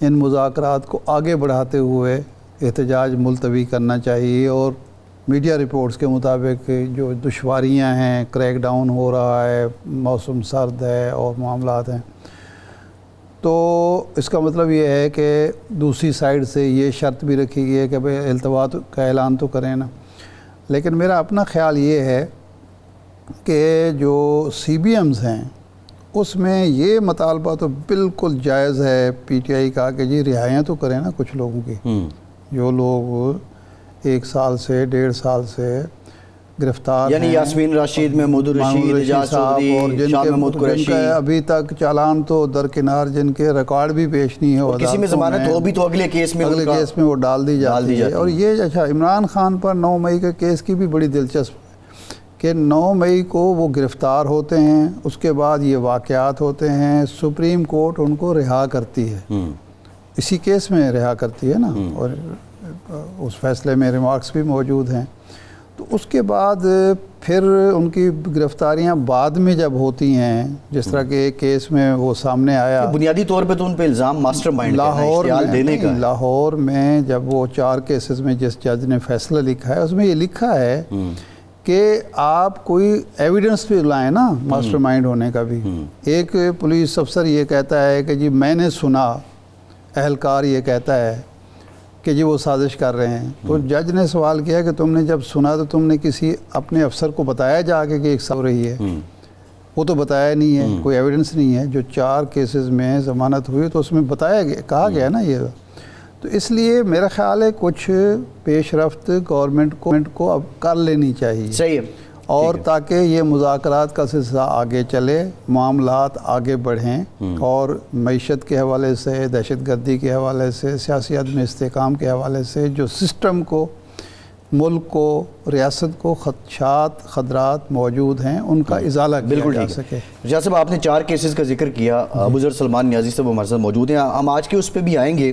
ان مذاکرات کو آگے بڑھاتے ہوئے احتجاج ملتوی کرنا چاہیے، اور میڈیا رپورٹس کے مطابق جو دشواریاں ہیں، کریک ڈاؤن ہو رہا ہے، موسم سرد ہے اور معاملات ہیں، تو اس کا مطلب یہ ہے کہ دوسری سائیڈ سے یہ شرط بھی رکھی گئی ہے کہ بھئی التوا کا اعلان تو کریں نا۔ لیکن میرا اپنا خیال یہ ہے کہ جو سی بی ایمز ہیں اس میں یہ مطالبہ تو بالکل جائز ہے پی ٹی آئی کا کہ جی رہائیاں تو کریں نا کچھ لوگوں کی، جو لوگ 1 سال سے 1.5 سال سے گرفتار یعنی ہیں، یاسمین راشد، محمود الرشید، اعجاز چودھری، اور شاہ محمود جن قریشی، کا ابھی تک چالان تو درکنار، جن کے ریکارڈ بھی پیش نہیں ہے، کسی میں ضمانت ہو بھی تو اگلے کیس میں وہ ڈال دی جاتی ہے۔ اور یہ اچھا، عمران خان پر 9 مئی کے کیس کی بھی بڑی دلچسپ کہ 9 مئی کو وہ گرفتار ہوتے ہیں، اس کے بعد یہ واقعات ہوتے ہیں، سپریم کورٹ ان کو رہا کرتی ہے، اسی کیس میں رہا کرتی ہے نا، اور اس فیصلے میں ریمارکس بھی موجود ہیں۔ تو اس کے بعد پھر ان کی گرفتاریاں بعد میں جب ہوتی ہیں، جس طرح کہ ایک کیس میں وہ سامنے آیا، بنیادی طور پہ تو ان پہ الزام ماسٹر مائنڈ دینے کا ہے۔ لاہور میں جب وہ 4 کیسز میں جس جج نے فیصلہ لکھا ہے، اس میں یہ لکھا ہے کہ آپ کوئی ایویڈنس بھی لائیں نا ماسٹر مائنڈ ہونے کا بھی۔ ایک پولیس افسر یہ کہتا ہے کہ جی میں نے سنا، اہلکار یہ کہتا ہے کہ جی وہ سازش کر رہے ہیں، تو جج نے سوال کیا کہ تم نے جب سنا تو تم نے کسی اپنے افسر کو بتایا جا کے کہ ایک ہو رہی ہے؟ وہ تو بتایا نہیں ہے، کوئی ایویڈنس نہیں ہے۔ جو 4 کیسز میں ضمانت ہوئی تو اس میں بتایا گیا، کہا گیا نا یہ۔ تو اس لیے میرا خیال ہے کچھ پیش رفت گورنمنٹ کو اب کر لینی چاہیے، صحیح ہے، اور تاکہ یہ مذاکرات کا سلسلہ آگے چلے، معاملات آگے بڑھیں، اور معیشت کے حوالے سے، دہشت گردی کے حوالے سے، سیاسی عدم استحکام کے حوالے سے جو سسٹم کو، ملک کو، ریاست کو خطرات موجود ہیں ان کا ازالہ کیا جا سکے۔ جیسے صاحب آپ نے 4 کیسز کا ذکر کیا، ابوذر سلمان نیازی صاحب ہمارے ساتھ موجود ہیں، ہم آج کے اس پہ بھی آئیں گے،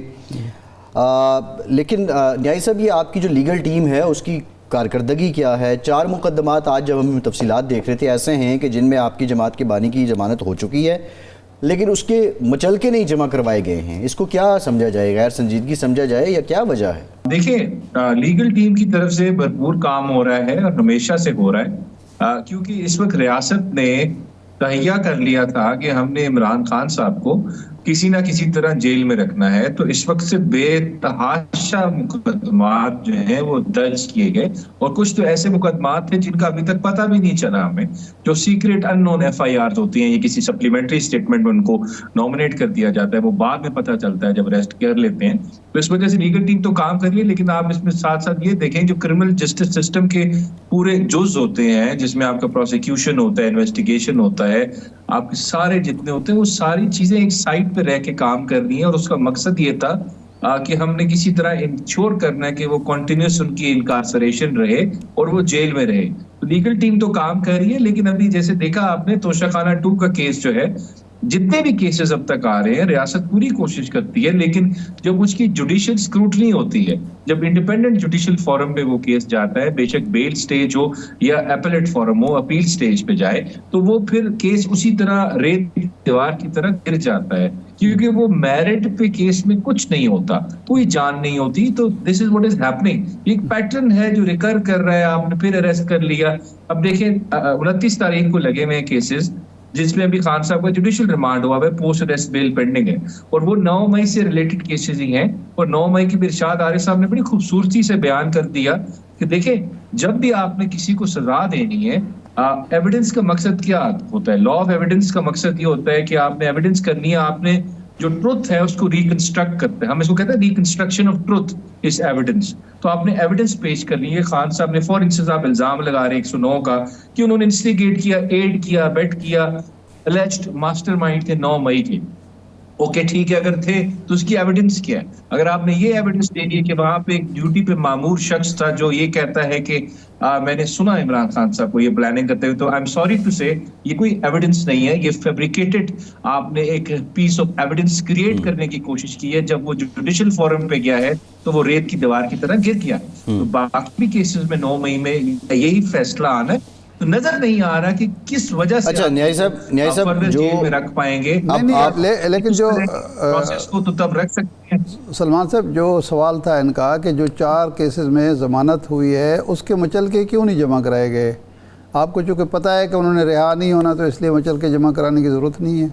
لیکن نیازی صاحب یہ آپ کی جو لیگل ٹیم ہے اس کی کارکردگی کیا ہے؟ 4 مقدمات آج جب ہم تفصیلات دیکھ رہے تھے ایسے ہیں کہ جن میں آپ کی جماعت کے بانی کی ضمانت ہو چکی ہے، لیکن اس کے مچلکے نہیں جمع کروائے گئے ہیں، اس کو کیا سمجھا جائے، غیر سنجیدگی سمجھا جائے یا کیا وجہ ہے؟ دیکھیں، لیگل ٹیم کی طرف سے بھرپور کام ہو رہا ہے اور ہمیشہ سے ہو رہا ہے، کیونکہ اس وقت ریاست نے تہیہ کر لیا تھا کہ ہم نے عمران خان صاحب کو کسی نہ کسی طرح جیل میں رکھنا ہے، تو اس وقت سے بے تحاشا مقدمات جو ہیں وہ درج کیے گئے، اور کچھ تو ایسے مقدمات تھے جن کا ابھی تک پتہ بھی نہیں چلا ہمیں، جو سیکریٹ ان نون ایف آئی آرز ہوتی ہیں، یہ کسی سپلیمنٹری اسٹیٹمنٹ میں ان کو نامنیٹ کر دیا جاتا ہے، وہ بعد میں پتہ چلتا ہے جب اریسٹ کر لیتے ہیں۔ تو اس وجہ سے لیگل ٹیم تو کام کر رہی ہے، لیکن آپ اس میں ساتھ ساتھ یہ دیکھیں جو کرمنل جسٹس سسٹم کے پورے جز ہوتے ہیں، جس میں آپ کا پروسیکیوشن ہوتا ہے، انویسٹیگیشن ہوتا ہے، آپ کے سارے جتنے ہوتے ہیں وہ ساری چیزیں ایک سائٹ پہ رہ کے کام کر رہی ہیں، اور اس کا مقصد یہ تھا کہ ہم نے کسی طرح انشور کرنا ہے کہ وہ کنٹینیوس ان کی انکارسریشن رہے اور وہ جیل میں رہے۔ تو لیگل ٹیم تو کام کر رہی ہے، لیکن ابھی جیسے دیکھا آپ نے توشہ خانہ 2 کا کیس جو ہے، جتنے بھی کیسز اب تک آ رہے ہیں ریاست پوری کوشش کرتی ہے، لیکن جب اس کی جوڈیشل اسکروٹنی ہوتی ہے، جب انڈیپینڈنٹ جوڈیشل فورم پہ وہ کیس جاتا ہے، بے شک بیل سٹیج ہو یا اپیلیٹ فورم ہو، اپیل سٹیج پہ جائے، تو وہ پھر کیس اسی طرح ریت کی دیوار کی طرح گر جاتا ہے، کیونکہ وہ میرٹ پہ کیس میں کچھ نہیں ہوتا، کوئی جان نہیں ہوتی۔ تو دس از واٹ از ہیپننگ، ایک پیٹرن ہے جو ریکر کر رہا ہے، آپ نے پھر اریسٹ کر لیا۔ اب دیکھیں 29 تاریخ کو لگے ہوئے کیسز، جس میں ابھی خان صاحب کا جوڈیشل ریمانڈ ہوا ہے، پوسٹ اریسٹ بیل پینڈنگ ہے، اور وہ 9 مئی سے ریلیٹڈ کیسز ہی ہیں، اور 9 مئی کی بھی ارشاد عارف صاحب نے بڑی خوبصورتی سے بیان کر دیا کہ دیکھیں جب بھی آپ نے کسی کو سزا دینی ہے، ایویڈنس کا مقصد کیا ہوتا ہے؟ لا آف ایویڈنس کا مقصد یہ ہوتا ہے کہ آپ نے ایویڈنس کرنی ہے، آپ نے جو ٹروتھ ہے اس کو ریکنسٹرکٹ کرتے ہیں، ہم اس کو کہتے ہیں reconstruction of truth is evidence. تو آپ نے ایویڈنس پیش کرنی ہے۔ خان صاحب نے فار انسٹنس آپ الزام لگا رہے 109 کا کہ انہوں نے انسٹیگیٹ کیا، ایڈ کیا، بیٹ کیا، الیجڈ ماسٹر مائنڈ تھے 9 مئی کے۔ اوکے ٹھیک ہے، اگر تھے تو اس کی ایویڈنس کیا ہے؟ اگر آپ نے یہ ایویڈنس دے دی کہ وہاں پہ ایک ڈیوٹی پہ مامور شخص تھا جو یہ کہتا ہے کہ میں نے سنا عمران خان صاحب کو یہ پلاننگ کرتے ہوئے، تو آئی ایم سوری ٹو سے یہ کوئی ایویڈنس نہیں ہے، یہ فیبریکیٹڈ آپ نے ایک پیس آف ایویڈنس کریٹ کرنے کی کوشش کی ہے۔ جب وہ جوڈیشل فورم پہ گیا ہے تو وہ ریت کی دیوار کی طرح گر گیا ہے۔ تو باقی بھی کیسز میں 9 مئی میں یہی فیصلہ آنا ہے تو نظر نہیں آ رہا کہ کس وجہ سے اچھا نیازی صاحب فردر جو جیل میں رکھ پائیں گے. لیکن جو پروسیس کو تو تب رکھ سکتے ہیں. سلمان صاحب جو سوال تھا ان کا کہ جو 4 کیسز میں ضمانت ہوئی ہے اس کے مچل کے کیوں نہیں جمع کرائے گئے؟ آپ کو چونکہ پتہ ہے کہ انہوں نے رہا نہیں ہونا تو اس لیے مچل کے جمع کرانے کی ضرورت نہیں ہے.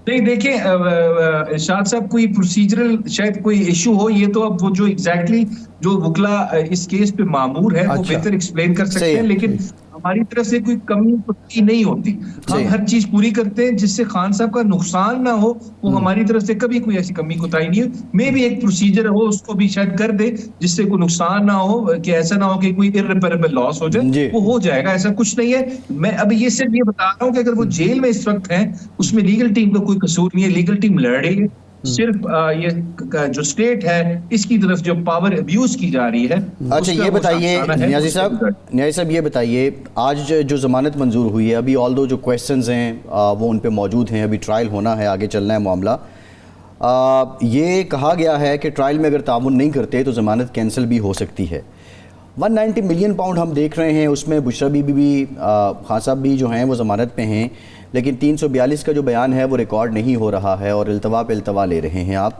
نہیں دیکھیں ارشاد صاحب کوئی پروسیجرل شاید کوئی ایشو ہو, یہ تو اب وہ جو ایگزیکٹلی جو وکلا اس کیس پہ مامور ہے وہ بہتر ایکسپلین کر سکتے ہیں, لیکن ہماری طرف سے کوئی کمی کوئی نہیں ہوتی. ہم ہر چیز پوری کرتے ہیں جس سے خان صاحب کا نقصان نہ ہو, وہ ہماری طرف سے کبھی کوئی ایسی کمی کوتاہی نہیں ہے. میں بھی ایک پروسیجر ہو اس کو بھی شاید کر دے جس سے کوئی نقصان نہ ہو, کہ ایسا نہ ہو کہ کوئی irreparable لاس ہو جائے, وہ ہو جائے گا, ایسا کچھ نہیں ہے. میں ابھی یہ صرف یہ بتا رہا ہوں کہ اگر وہ جیل میں اس وقت ہیں اس میں لیگل ٹیم کا کوئی قصور نہیں ہے. لیگل ٹیم لڑ رہی ہے, صرف یہ جو سٹیٹ ہے اس کی طرف جو پاور ابیوز کی جا رہی ہے. اچھا یہ بتائیے نیازی صاحب یہ بتائیے آج جو ضمانت منظور ہوئی ہے, ابھی آل دو جو کویسچنز ہیں وہ ان پہ موجود ہیں, ابھی ٹرائل ہونا ہے, آگے چلنا ہے معاملہ. یہ کہا گیا ہے کہ ٹرائل میں اگر تعاون نہیں کرتے تو ضمانت کینسل بھی ہو سکتی ہے. 190 ملین پاؤنڈ ہم دیکھ رہے ہیں, اس میں بشرا بی بھی خان صاحب بھی جو ہیں وہ ضمانت پہ ہیں, لیکن 342 کا جو بیان ہے وہ ریکارڈ نہیں ہو رہا ہے اور التوا پہ التوا لے رہے ہیں آپ.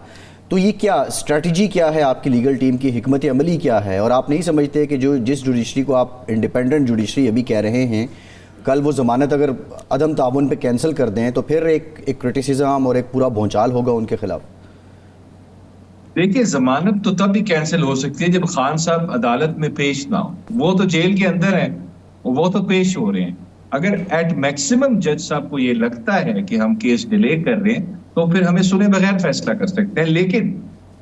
تو یہ کیا اسٹریٹجی کیا ہے آپ کی لیگل ٹیم کی, حکمت عملی کیا ہے؟ اور آپ نہیں سمجھتے کہ جس جوڈیشری کو آپ انڈیپینڈنٹ جوڈیشری ابھی کہہ رہے ہیں, کل وہ ضمانت اگر عدم تعاون پہ کینسل کر دیں تو پھر ایک کرٹیسزم اور ایک پورا بھونچال ہوگا ان کے خلاف؟ دیکھیے ضمانت تو تب بھی کینسل ہو سکتی ہے جب خان صاحب عدالت میں پیش نہ ہو. وہ تو جیل کے اندر ہیں, وہ تو پیش ہو رہے ہیں. اگر ایٹ میکسیمم جج صاحب کو یہ لگتا ہے کہ ہم کیس ڈیلے کر رہے ہیں تو پھر ہمیں سنے بغیر فیصلہ کر سکتے ہیں, لیکن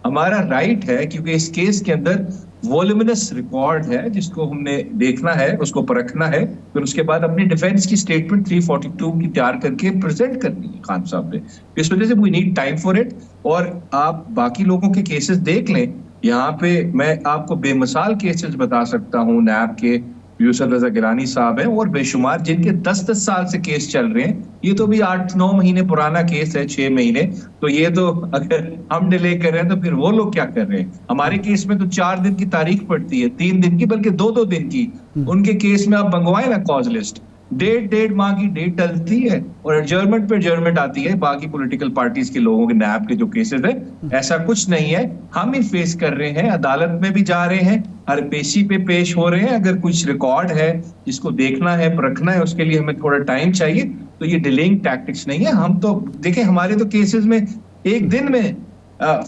ہمارا رائٹ ہے کیونکہ اس کیس کے اندر وولومنس ریکارڈ ہے جس کو ہم نے دیکھنا ہے, اس کو پرکھنا ہے, پھر اس کے بعد اپنی ڈیفینس کی سٹیٹمنٹ 342 کی تیار کر کے پریزنٹ کرنی ہے خان صاحب پہ. اس وجہ سے we need time for it. اور آپ باقی لوگوں کے کیسز دیکھ لیں, یہاں پہ میں آپ کو بے مثال کیسز بتا سکتا ہوں. نیب کے یوسف رضا گیلانی صاحب ہیں اور بے شمار جن کے 10 سال سے کیس چل رہے ہیں. یہ تو بھی 8-9 مہینے پرانا کیس ہے, 6 مہینے. تو یہ تو اگر ہم ڈیلے کر رہے ہیں تو پھر وہ لوگ کیا کر رہے ہیں؟ ہمارے کیس میں تو 4 دن کی تاریخ پڑتی ہے, 3 دن کی, بلکہ 2 دن کی. ان کے کیس میں آپ منگوائیں نا کاز لسٹ, 1.5 ماہ کی ڈیٹ ڈلتی ہے اور ایڈجرمنٹ پہ ایڈجرمنٹ آتی ہے. باقی پولیٹیکل پارٹیز کے لوگوں کے نیب کے جو کیسز ہیں ایسا کچھ نہیں ہے. ہم ہی فیس کر رہے ہیں, عدالت میں بھی جا رہے ہیں, ہر پیشی پہ پیش ہو رہے ہیں. اگر کچھ ریکارڈ ہے جس کو دیکھنا ہے پرکھنا ہے, اس کے لیے ہمیں تھوڑا ٹائم چاہیے. تو یہ ڈیلینگ ٹیکٹکس نہیں ہے. ہم تو دیکھیں ہمارے تو کیسز میں ایک دن میں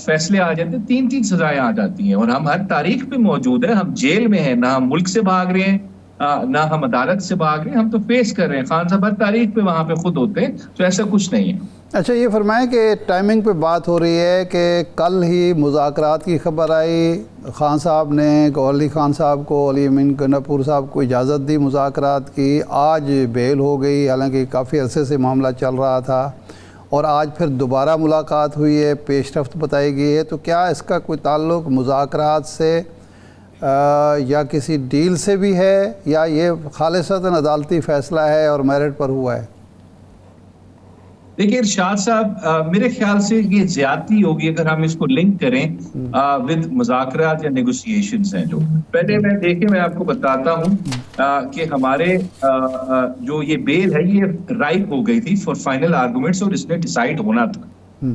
فیصلے آ جاتے ہیں, 3 سزائیں آ جاتی ہیں, اور ہم ہر تاریخ پہ موجود ہیں. ہم جیل میں ہیں, نہ ہم ملک سے بھاگ رہے ہیں نہ ہم عدالت سے بھاگ رہے ہیں, ہم تو فیس کر رہے ہیں. خان صاحب ہر تاریخ پہ وہاں پہ خود ہوتے ہیں, تو ایسا کچھ نہیں ہے. اچھا یہ فرمائیں کہ ٹائمنگ پہ بات ہو رہی ہے کہ کل ہی مذاکرات کی خبر آئی, خان صاحب نے گوہر علی خان صاحب کو, علی امین گنڈاپور صاحب کو اجازت دی مذاکرات کی. آج بیل ہو گئی, حالانکہ کافی عرصے سے معاملہ چل رہا تھا, اور آج پھر دوبارہ ملاقات ہوئی ہے, پیش رفت بتائی گئی ہے. تو کیا اس کا کوئی تعلق مذاکرات سے یا کسی ڈیل سے بھی ہے, یا یہ خالصتاً عدالتی فیصلہ ہے اور میرٹ پر ہوا ہے؟ دیکھیے ارشاد صاحب, میرے خیال سے یہ زیادتی ہوگی اگر ہم اس کو لنک کریں ود مذاکرات یا نیگوسیشنز ہیں. جو پہلے میں آپ کو بتاتا ہوں کہ ہمارے جو یہ بیل ہے یہ رائپ ہو گئی تھی فار فائنل آرگومنٹس, اور اس میں ڈیسائیڈ ہونا تھا,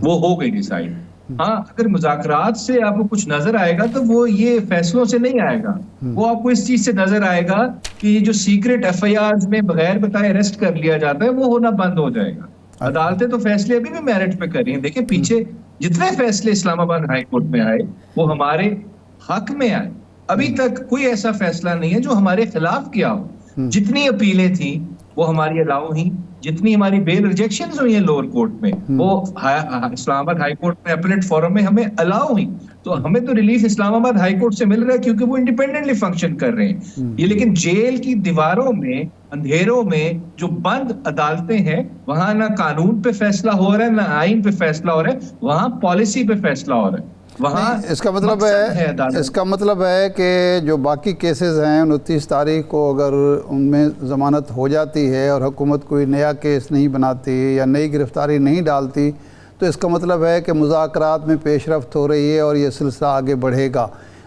وہ ہو گئی ڈیسائیڈ. ہاں اگر مذاکرات سے آپ کو کچھ نظر آئے گا تو وہ یہ فیصلوں سے نہیں آئے گا, وہ آپ کو اس چیز سے نظر آئے گا کہ یہ جو سیکرٹ FIRs میں بغیر بتائے اریسٹ کر لیا جاتا ہے وہ ہونا بند ہو جائے گا. عدالتیں تو فیصلے ابھی بھی میرٹ پہ کر رہی ہیں. دیکھیں پیچھے جتنے فیصلے اسلام آباد ہائی کورٹ میں آئے وہ ہمارے حق میں آئے. ابھی تک کوئی ایسا فیصلہ نہیں ہے جو ہمارے خلاف کیا ہو. جتنی اپیلیں تھیں وہ ہماری الاؤ ہیں, جتنی ہماری بیل ریجیکشنز ہوئی ہیں لوور کورٹ میں وہ اسلام آباد ہائی کورٹ میں اپیلیٹ فورم میں ہمیں الاؤ ہوئی. تو ہمیں تو ریلیف اسلام آباد ہائی کورٹ سے مل رہا ہے کیونکہ وہ انڈیپینڈنٹلی فنکشن کر رہے ہیں. یہ لیکن جیل کی دیواروں میں, اندھیروں میں جو بند عدالتیں ہیں, وہاں نہ قانون پہ فیصلہ ہو رہا ہے نہ آئین پہ فیصلہ ہو رہا ہے, وہاں پالیسی پہ فیصلہ ہو رہا ہے. وہاں اس کا مطلب ہے کہ جو باقی کیسز ہیں 29 تاریخ کو اگر ان میں ضمانت ہو جاتی ہے اور حکومت کوئی نیا کیس نہیں بناتی یا نئی گرفتاری نہیں ڈالتی, تو اس کا مطلب ہے کہ مذاکرات میں پیش رفت ہو رہی ہے اور یہ سلسلہ آگے بڑھے گا.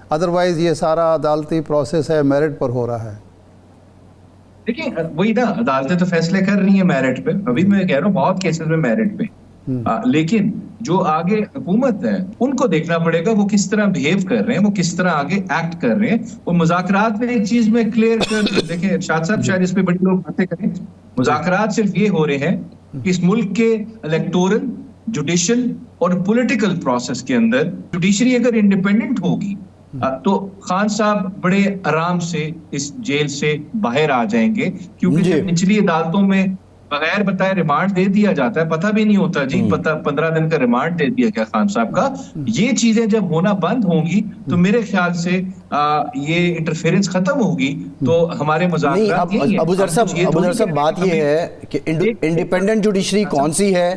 ادروائز یہ سارا عدالتی پروسیس ہے میرٹ پر ہو رہا ہے. دیکھیں وہی نا، عدالتیں تو فیصلے کر رہی ہیں میرٹ پہ، ابھی میں کہہ رہا ہوں بہت کیسز میں میرٹ پہ، لیکن جو آگے حکومت ہے ان کو دیکھنا پڑے گا وہ کس طرح بہیو کر رہے ہیں، وہ کس طرح آگے ایکٹ کر رہے ہیں. وہ مذاکرات میں ایک چیز میں کلیئر کر دیکھیں ارشاد صاحب، شاید اس پہ بڑی لوگ باتیں کریں، مذاکرات صرف یہ ہو رہے ہیں کہ اس ملک کے الیکٹورل، جوڈیشل اور پولیٹیکل پروسیس کے اندر جوڈیشری اگر انڈیپینڈنٹ ہوگی تو خان صاحب بڑے آرام سے اس جیل سے باہر آ جائیں گے، کیونکہ جب نچلی عدالتوں میں بغیر بتائے ریمانڈ دے دیا جاتا ہے، پتہ بھی نہیں ہوتا جی 15 دن کا ریمانڈ دے دیا گیا خان صاحب کا. یہ چیزیں جب ہونا بند ہوں گی تو میرے خیال سے یہ انٹرفیرنس ختم ہوگی. تو ہمارے مذاکرات نہیں، ابو ذر صاحب بات یہ ہے کہ انڈیپینڈنٹ جوڈیشری کون سی ہے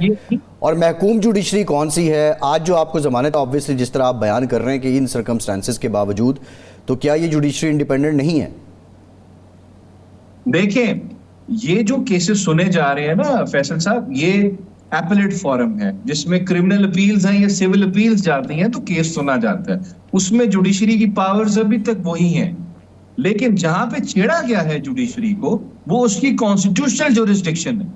اور محکوم جوڈیشری کون سی ہے. آج جو آپ کو ضمانت آبویسلی جس طرح آپ بیان کر رہے ہیں کہ ان سرکمسٹانسز کے باوجود، تو کیا یہ جوڈیشری انڈیپینڈنٹ نہیں ہے؟ دیکھیں یہ جو کیسز سنے جا رہے ہیں نا فیصل صاحب، یہ ایپلیٹ فورم ہے جس میں کرمنل اپیلز ہیں یا سول اپیلز جاتی ہیں تو کیس سنا جاتا ہے. اس میں جوڈیشری کی پاورز ابھی تک وہی ہیں، لیکن جہاں پہ چھیڑا گیا ہے جوڈیشری کو وہ اس کی کانسٹیٹیوشنل جورسڈکشن ہے.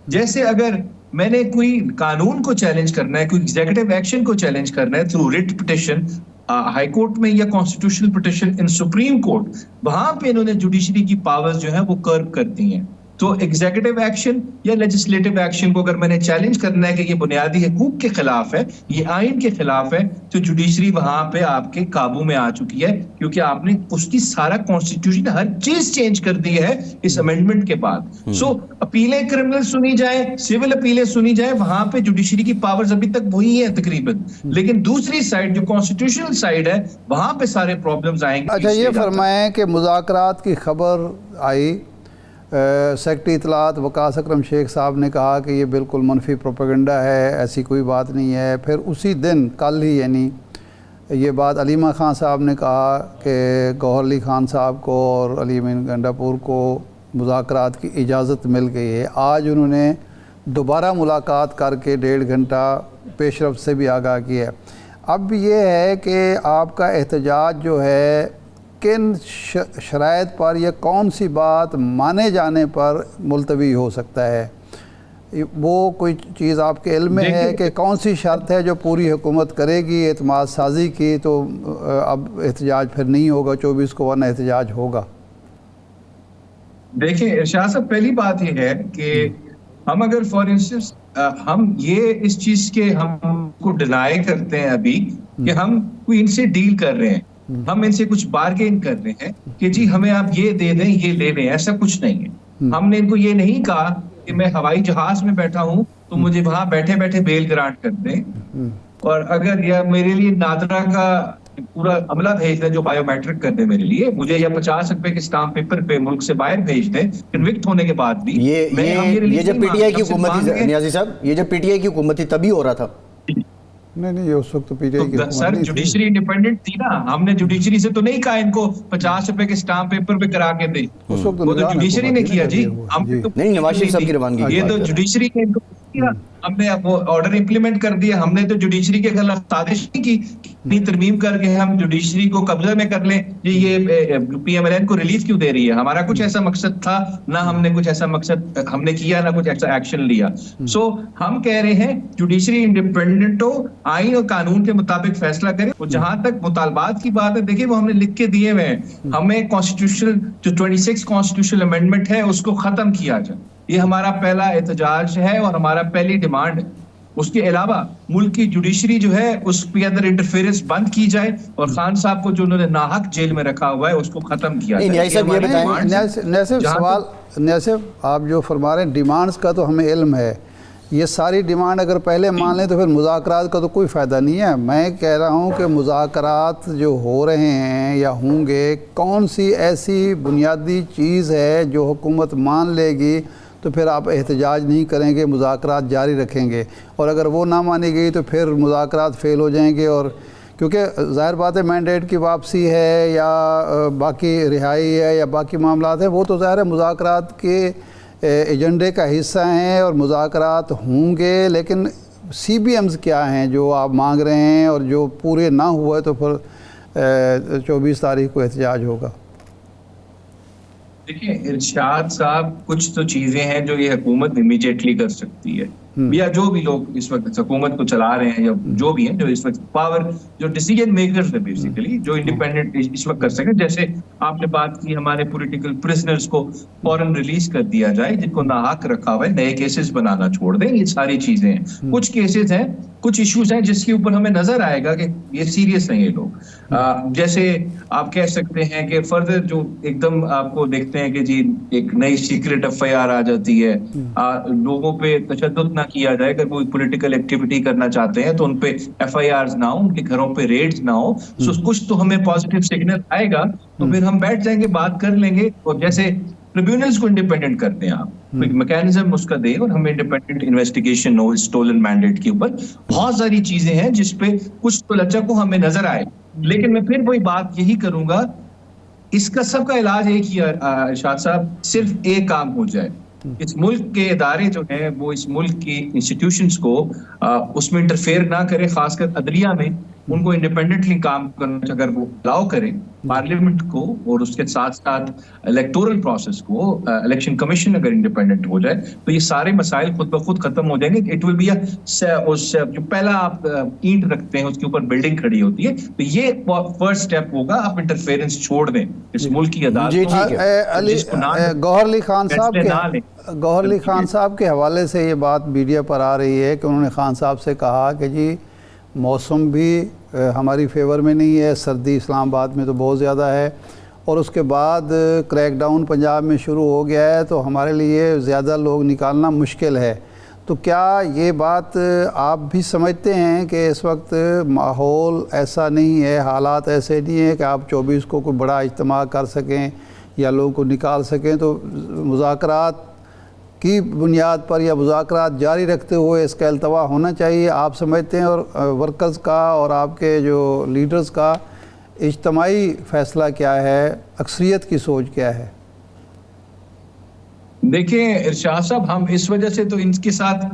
جیسے اگر میں نے کوئی قانون کو چیلنج کرنا ہے، کوئی ایگزیکٹو ایکشن کو چیلنج کرنا ہے through writ petition high court میں یا کانسٹیٹیوشنل پٹیشن ان سپریم کورٹ، وہاں پہ انہوں نے جوڈیشری کی پاورز جو ہیں وہ کرب کر دی ہیں. تو ایگزیکٹو ایکشن یا لیجسلیٹو ایکشن کو اگر میں نے چیلنج کرنا ہے کہ یہ بنیادی حقوق کے خلاف ہے، یہ آئین کے خلاف ہے، تو جوڈیشری وہاں پہ آپ کے قابو میں آ چکی ہے، کیونکہ آپ نے اس کی سارا کانسٹیٹیوشن ہر چیز چینج کر دی ہے اس امینڈمنٹ کے بعد. سو اپیلیں کرمنل سنی جائیں، سول اپیلیں سنی جائیں، وہاں پہ جوڈیشری کی پاورز ابھی تک وہی ہیں تقریباً، لیکن دوسری سائڈ جو کانسٹیٹیوشنل سائڈ ہے وہاں پہ سارے پرابلمز آئیں گے. اچھا یہ فرمائیں کہ مذاکرات کی خبر آئی، سیکرٹری اطلاعات وقاص اکرم شیخ صاحب نے کہا کہ یہ بالکل منفی پروپیگنڈا ہے، ایسی کوئی بات نہیں ہے. پھر اسی دن کل ہی یعنی یہ بات علیمہ خان صاحب نے کہا کہ گوہر علی خان صاحب کو اور علی امین گنڈاپور کو مذاکرات کی اجازت مل گئی ہے. آج انہوں نے دوبارہ ملاقات کر کے 1.5 گھنٹہ پیش رفت سے بھی آگاہ کیا ہے. اب یہ ہے کہ آپ کا احتجاج جو ہے کن شرائط پر یا کون سی بات مانے جانے پر ملتوی ہو سکتا ہے؟ وہ کوئی چیز آپ کے علم میں ہے کہ کون سی شرط ہے جو پوری حکومت کرے گی اعتماد سازی کی تو اب احتجاج پھر نہیں ہوگا 24 کو، ورنہ احتجاج ہوگا؟ دیکھیں ارشاد صاحب، پہلی بات یہ ہے کہ ہم اگر فار انسٹنس ہم یہ اس چیز کے ہم کو ڈینائی کرتے ہیں ابھی کہ ہم کوئی ان سے ڈیل کر رہے ہیں، ہم ان سے کچھ بارگین کر رہے ہیں کہ جی ہمیں آپ یہ دے دیں یہ لے لیں، ایسا کچھ نہیں ہے. ہم نے ان کو یہ نہیں کہا کہ میں ہوائی جہاز میں بیٹھا ہوں تو مجھے وہاں بیٹھے بیٹھے بیل گرانٹ کر دیں، اور اگر یا میرے لیے نادرا کا پورا عملہ بھیج دیں جو بایو میٹرک کر دیں میرے لیے، مجھے یا 50 روپے کے اسٹامپ پیپر پہ ملک سے باہر بھیج دیں کنوکٹ ہونے کے بعد بھی. یہ جب پی ٹی آئی کی حکومت تھی نیازی صاحب، یہ جب پی ٹی آئی کی حکومت تھی تبھی ہو رہا تھا. نہیں یہ اس وقت پی ٹی آئی کی حکومت سر نہیں تھی. جوڈیشری انڈیپینڈنٹ تھی نا، ہم نے جوڈیشری سے تو نہیں کہا ان کو 50 روپے کے اسٹامپ پیپر پہ کرا کے دیں، وہ تو جوڈیشری نے کیا جی. نہیں، نواز شریف صاحب کی روانگی، یہ تو جوڈیشری نے کیا، ہم نے وہ آرڈر امپلیمنٹ کر دیا. ہم نے تو جوڈیشری کے خلاف سازش نہیں کی اتنی ترمیم کر کے ہم جوڈیشری کو قبضے میں کر لیں جی یہ پی ایم ایل این کو ریلیف کیوں دے رہی ہے. ہمارا کچھ ایسا مقصد تھا نہ، ہم نے کچھ ایسا مقصد ہم نے کیا نہ کچھ ایسا ایکشن لیا. سو ہم کہہ رہے ہیں جوڈیشری انڈیپینڈنٹ ہو، آئین اور قانون کے مطابق فیصلہ کرے. اور جہاں تک مطالبات کی بات ہے، دیکھیں وہ ہم نے لکھ کے دیے ہوئے ہیں، ہمیں کانسٹیٹیوشنل جو 26 کانسٹیٹیوشنل امینڈمنٹ ہے اس کو ختم کیا جائے. یہ ہمارا پہلا احتجاج ہے اور ہمارا پہلی ڈیمانڈ ہے. اس کے علاوہ ملک کی جوڈیشری جو ہے اس کے اندر انٹرفیئرنس بند کی جائے اور خان صاحب کو جو انہوں نے ناحق جیل میں رکھا ہوا ہے اس کو ختم کیا جائے. نیاسف آپ جو فرما رہے ہیں ڈیمانڈز کا تو ہمیں علم ہے، یہ ساری ڈیمانڈ اگر پہلے مان لیں تو پھر مذاکرات کا تو کوئی فائدہ نہیں ہے. میں کہہ رہا ہوں کہ مذاکرات جو ہو رہے ہیں یا ہوں گے، کون سی ایسی بنیادی چیز ہے جو حکومت مان لے گی تو پھر آپ احتجاج نہیں کریں گے، مذاکرات جاری رکھیں گے. اور اگر وہ نہ مانی گئی تو پھر مذاکرات فیل ہو جائیں گے. اور کیونکہ ظاہر بات ہے مینڈیٹ کی واپسی ہے یا باقی رہائی ہے یا باقی معاملات ہیں، وہ تو ظاہر ہے مذاکرات کے ایجنڈے کا حصہ ہیں اور مذاکرات ہوں گے. لیکن سی بی ایمز کیا ہیں جو آپ مانگ رہے ہیں اور جو پورے نہ ہوئے تو پھر 24 تاریخ کو احتجاج ہوگا؟ دیکھیں ارشاد صاحب کچھ تو چیزیں ہیں جو یہ حکومت امیجیٹلی کر سکتی ہے، یا جو بھی لوگ اس وقت حکومت کو چلا رہے ہیں یا جو بھی ہیں جو اس وقت پاور جو ڈیسیجن میکرز ہیں بیسیکلی جو انڈیپینڈنٹ اس وقت کر سکیں، جیسے آپ نے بات کی ہمارے پولیٹیکل پرزنرز کو فوراً ریلیز کر دیا جائے جن کو ناحق رکھا ہوا ہے، نئے کیسز بنانا چھوڑ دیں، یہ ساری چیزیں ہیں۔ کچھ کیسز ہیں، کچھ ایشوز ہیں جس کے اوپر ہمیں نظر آئے گا کہ یہ سیریس ہیں یہ لوگ، جیسے آپ کہہ سکتے ہیں کہ فردر جو ایک دم آپ کو دیکھتے ہیں کہ جی ایک نئی سیکرٹ FIR آ جاتی ہے، لوگوں پہ تشدد نہ کیا جائے، اگر کوئی پولیٹیکل ایکٹیویٹی کرنا چاہتے ہیں تو ان پہ FIRs نہ ہو، ان کے گھروں پہ ریڈز نہ ہو، کچھ تو ہمیں پازیٹیو سگنل آئے گا تو پھر ہم بیٹھ جائیں گے، بات کر لیں گے، اور جیسے ٹریبیونلز کو انڈیپینڈنٹ کرتے ہیں آپ کوئی میکینزم اس کا دے اور ہمیں انڈیپینڈنٹ انویسٹیگیشن ہو اسٹولن مینڈیٹ کے اوپر، بہت ساری چیزیں ہیں جس پہ کچھ تو لچک کو ہمیں نظر آئے۔ لیکن میں پھر وہی بات یہی کروں گا، اس کا سب کا علاج ایک ہی ارشاد صاحب، صرف ایک کام ہو جائے، اس ملک کے ادارے جو ہیں وہ اس ملک کی انسٹیٹیوشنز کو اس میں انٹرفیئر نہ کرے، خاص کر عدلیہ میں ان کو انڈیپینڈنٹلی کام کرنا، اگر وہ الاؤ کریں پارلیمنٹ کو اور اس کے ساتھ ساتھ الیکٹورل پروسیس کو، الیکشن کمیشن اگر انڈیپینڈنٹ ہو جائے تو یہ سارے مسائل خود بخود ختم ہو جائیں گے۔ اٹ ول بی جو پہلا آپ اینٹ رکھتے ہیں اس کے اوپر بلڈنگ کھڑی ہوتی ہے، تو یہ فرسٹ سٹیپ ہوگا، آپ انٹرفیئرنس چھوڑ دیں اس ملک کی عدالتوں۔ گوہر علی خان صاحب کے حوالے سے یہ بات میڈیا پر آ رہی ہے کہ انہوں نے خان صاحب سے کہا کہ جی موسم بھی ہماری فیور میں نہیں ہے، سردی اسلام آباد میں تو بہت زیادہ ہے، اور اس کے بعد کریک ڈاؤن پنجاب میں شروع ہو گیا ہے تو ہمارے لیے زیادہ لوگ نکالنا مشکل ہے۔ تو کیا یہ بات آپ بھی سمجھتے ہیں کہ اس وقت ماحول ایسا نہیں ہے، حالات ایسے نہیں ہیں کہ آپ 24 کو کوئی بڑا اجتماع کر سکیں یا لوگوں کو نکال سکیں، تو مذاکرات کی بنیاد پر یا مذاکرات جاری رکھتے ہوئے اس کا التوا ہونا چاہیے، آپ سمجھتے ہیں؟ اور ورکرز کا اور آپ کے جو لیڈرز کا اجتماعی فیصلہ کیا ہے، اکثریت کی سوچ کیا ہے؟ دیکھیں ارشاد صاحب، ہم اس وجہ سے تو ان کے ساتھ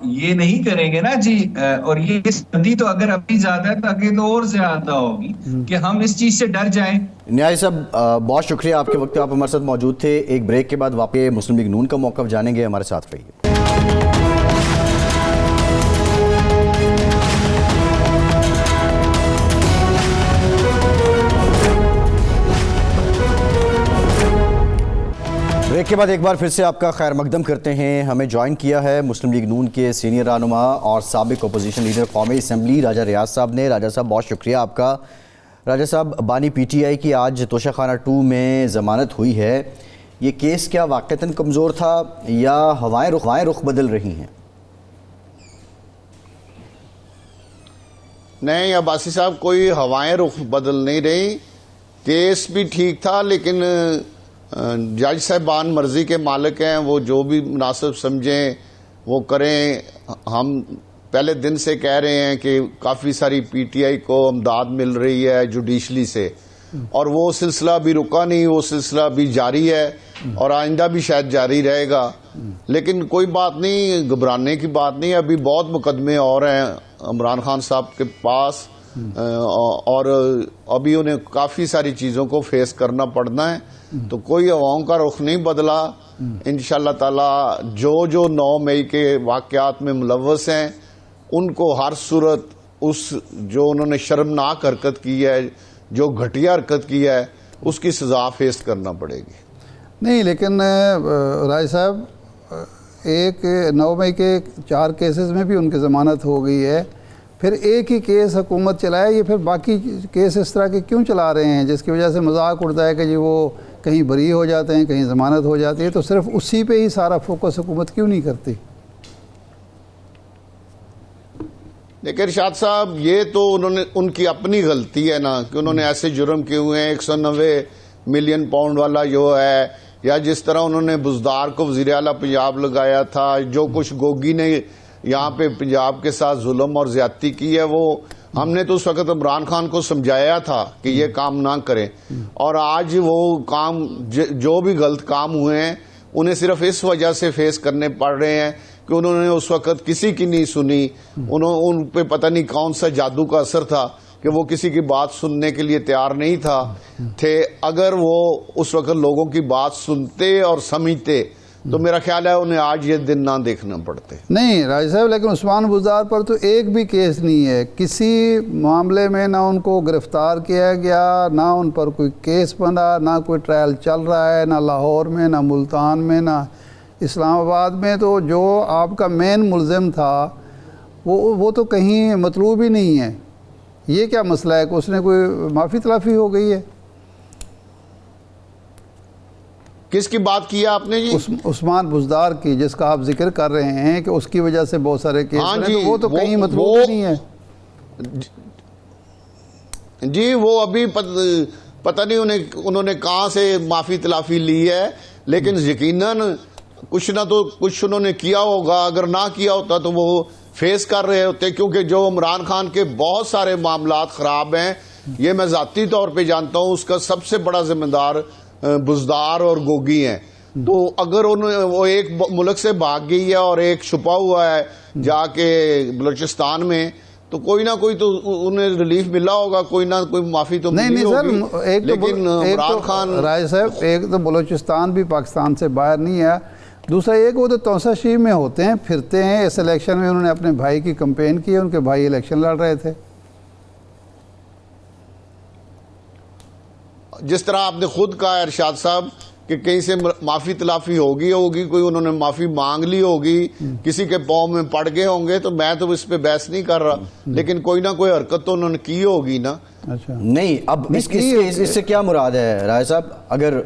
یہ نہیں کریں گے نا جی، اور یہ سردی تو اگر ابھی زیادہ ہے تو آگے تو اور زیادہ ہوگی کہ ہم اس چیز سے ڈر جائیں۔ نیاز صاحب بہت شکریہ آپ کے وقت آپ ہمارے ساتھ موجود تھے۔ ایک بریک کے بعد واقعی مسلم لیگ نون کا موقف جانیں گے، ہمارے ساتھ رہیے۔ بریک کے بعد ایک بار پھر سے آپ کا خیر مقدم کرتے ہیں۔ ہمیں جوائن کیا ہے مسلم لیگ نون کے سینئر رہنما اور سابق اپوزیشن لیڈر قومی اسمبلی راجہ ریاض صاحب نے۔ راجہ صاحب بہت شکریہ آپ کا۔ راجہ صاحب، بانی PTI کی آج توشہ خانہ 2 میں ضمانت ہوئی ہے، یہ کیس کیا واقعتاً کمزور تھا یا ہوائیں رخ بدل رہی ہیں؟ نہیں عباسی صاحب، کوئی ہوائیں رخ بدل نہیں رہی، کیس بھی ٹھیک تھا، لیکن جج صاحبان مرضی کے مالک ہیں، وہ جو بھی مناسب سمجھیں وہ کریں۔ ہم پہلے دن سے کہہ رہے ہیں کہ کافی ساری PTI کو امداد مل رہی ہے جوڈیشلی سے، اور وہ سلسلہ بھی رکا نہیں، وہ سلسلہ بھی جاری ہے اور آئندہ بھی شاید جاری رہے گا۔ لیکن کوئی بات نہیں، گھبرانے کی بات نہیں، ابھی بہت مقدمے اور ہیں عمران خان صاحب کے پاس، اور ابھی انہیں کافی ساری چیزوں کو فیس کرنا پڑنا ہے، تو کوئی عوام کا رخ نہیں بدلا۔ انشاءاللہ تعالی جو 9 مئی کے واقعات میں ملوث ہیں ان کو ہر صورت اس جو انہوں نے شرمناک حرکت کی ہے، جو گھٹیا حرکت کی ہے، اس کی سزا فیس کرنا پڑے گی۔ نہیں، لیکن رائے صاحب، 9 مئی کے 4 کیسز میں بھی ان کی ضمانت ہو گئی ہے، پھر ایک ہی کیس حکومت چلائے، یہ پھر باقی کیس اس طرح کے کیوں چلا رہے ہیں جس کی وجہ سے مذاق اڑتا ہے کہ جی وہ کہیں بری ہو جاتے ہیں، کہیں ضمانت ہو جاتی ہے، تو صرف اسی پہ ہی سارا فوکس حکومت کیوں نہیں کرتی؟ لیکن ارشاد صاحب، یہ تو ان کی اپنی غلطی ہے نا کہ انہوں نے ایسے جرم کیے ہوئے ہیں۔ 190 ملین پاؤنڈ والا جو ہے، یا جس طرح انہوں نے بزدار کو وزیر اعلیٰ پنجاب لگایا تھا، جو کچھ گوگی نے یہاں پہ پنجاب کے ساتھ ظلم اور زیادتی کی ہے، وہ ہم نے تو اس وقت عمران خان کو سمجھایا تھا کہ یہ کام نہ کریں، اور آج وہ کام جو بھی غلط کام ہوئے ہیں انہیں صرف اس وجہ سے فیس کرنے پڑ رہے ہیں کہ انہوں نے اس وقت کسی کی نہیں سنی، ان پہ پتہ نہیں کون سا جادو کا اثر تھا کہ وہ کسی کی بات سننے کے لیے تیار نہیں تھے۔ اگر وہ اس وقت لوگوں کی بات سنتے اور سمجھتے تو میرا خیال ہے انہیں آج یہ دن نہ دیکھنا پڑتے. نہیں راجہ صاحب، لیکن عثمان بزدار پر تو ایک بھی کیس نہیں ہے، کسی معاملے میں نہ ان کو گرفتار کیا گیا، نہ ان پر کوئی کیس بنا، نہ کوئی ٹرائل چل رہا ہے، نہ لاہور میں، نہ ملتان میں، نہ اسلام آباد میں. تو جو آپ کا مین ملزم تھا وہ تو کہیں مطلوب ہی نہیں ہے. یہ کیا مسئلہ ہے کہ اس نے کوئی معافی تلافی ہو گئی ہے؟ کس کی بات کی ہے آپ نے جی؟ عثمان بزدار کی، جس کا آپ ذکر کر رہے ہیں کہ اس کی وجہ سے بہت سارے کیس ہاں بنے، جی، تو وہ تو کہیں مطلوب ہی نہیں ہے. جی وہ ابھی پتہ نہیں انہوں نے کہاں سے معافی تلافی لی ہے، لیکن یقیناً کچھ نہ تو کچھ انہوں نے کیا ہوگا. اگر نہ کیا ہوتا تو وہ فیس کر رہے ہوتے، کیونکہ جو عمران خان کے بہت سارے معاملات خراب ہیں، یہ میں ذاتی طور پہ جانتا ہوں. اس کا سب سے بڑا ذمہ دار بزدار اور گوگی ہیں. تو اگر وہ ایک ملک سے بھاگ گئی ہے اور ایک چھپا ہوا ہے جا کے بلوچستان میں، تو کوئی نہ کوئی تو انہیں ریلیف ملا ہوگا، کوئی نہ کوئی معافی تو ملی ہوگی. نہیں سر، لیکن عمران خان راجہ صاحب، ایک تو بلوچستان بھی پاکستان سے باہر نہیں ہے، دوسرا ایک وہ تو توسا شیب میں ہوتے ہیں، پھرتے ہیں. اس الیکشن میں انہوں نے اپنے بھائی کی کمپین کی، ان کے بھائی الیکشن لڑ رہے تھے. جس طرح آپ نے خود کہا ارشاد صاحب کہ کہیں سے معافی تلافی ہوگی کوئی انہوں نے معافی مانگ لی ہوگی، کسی کے پاؤں میں پڑ گئے ہوں گے، تو میں تو اس پہ بحث نہیں کر رہا، لیکن کوئی نہ کوئی حرکت تو انہوں نے کی ہوگی نا. اچھا نہیں، اب اس سے کیا مراد ہے راجہ صاحب؟ اگر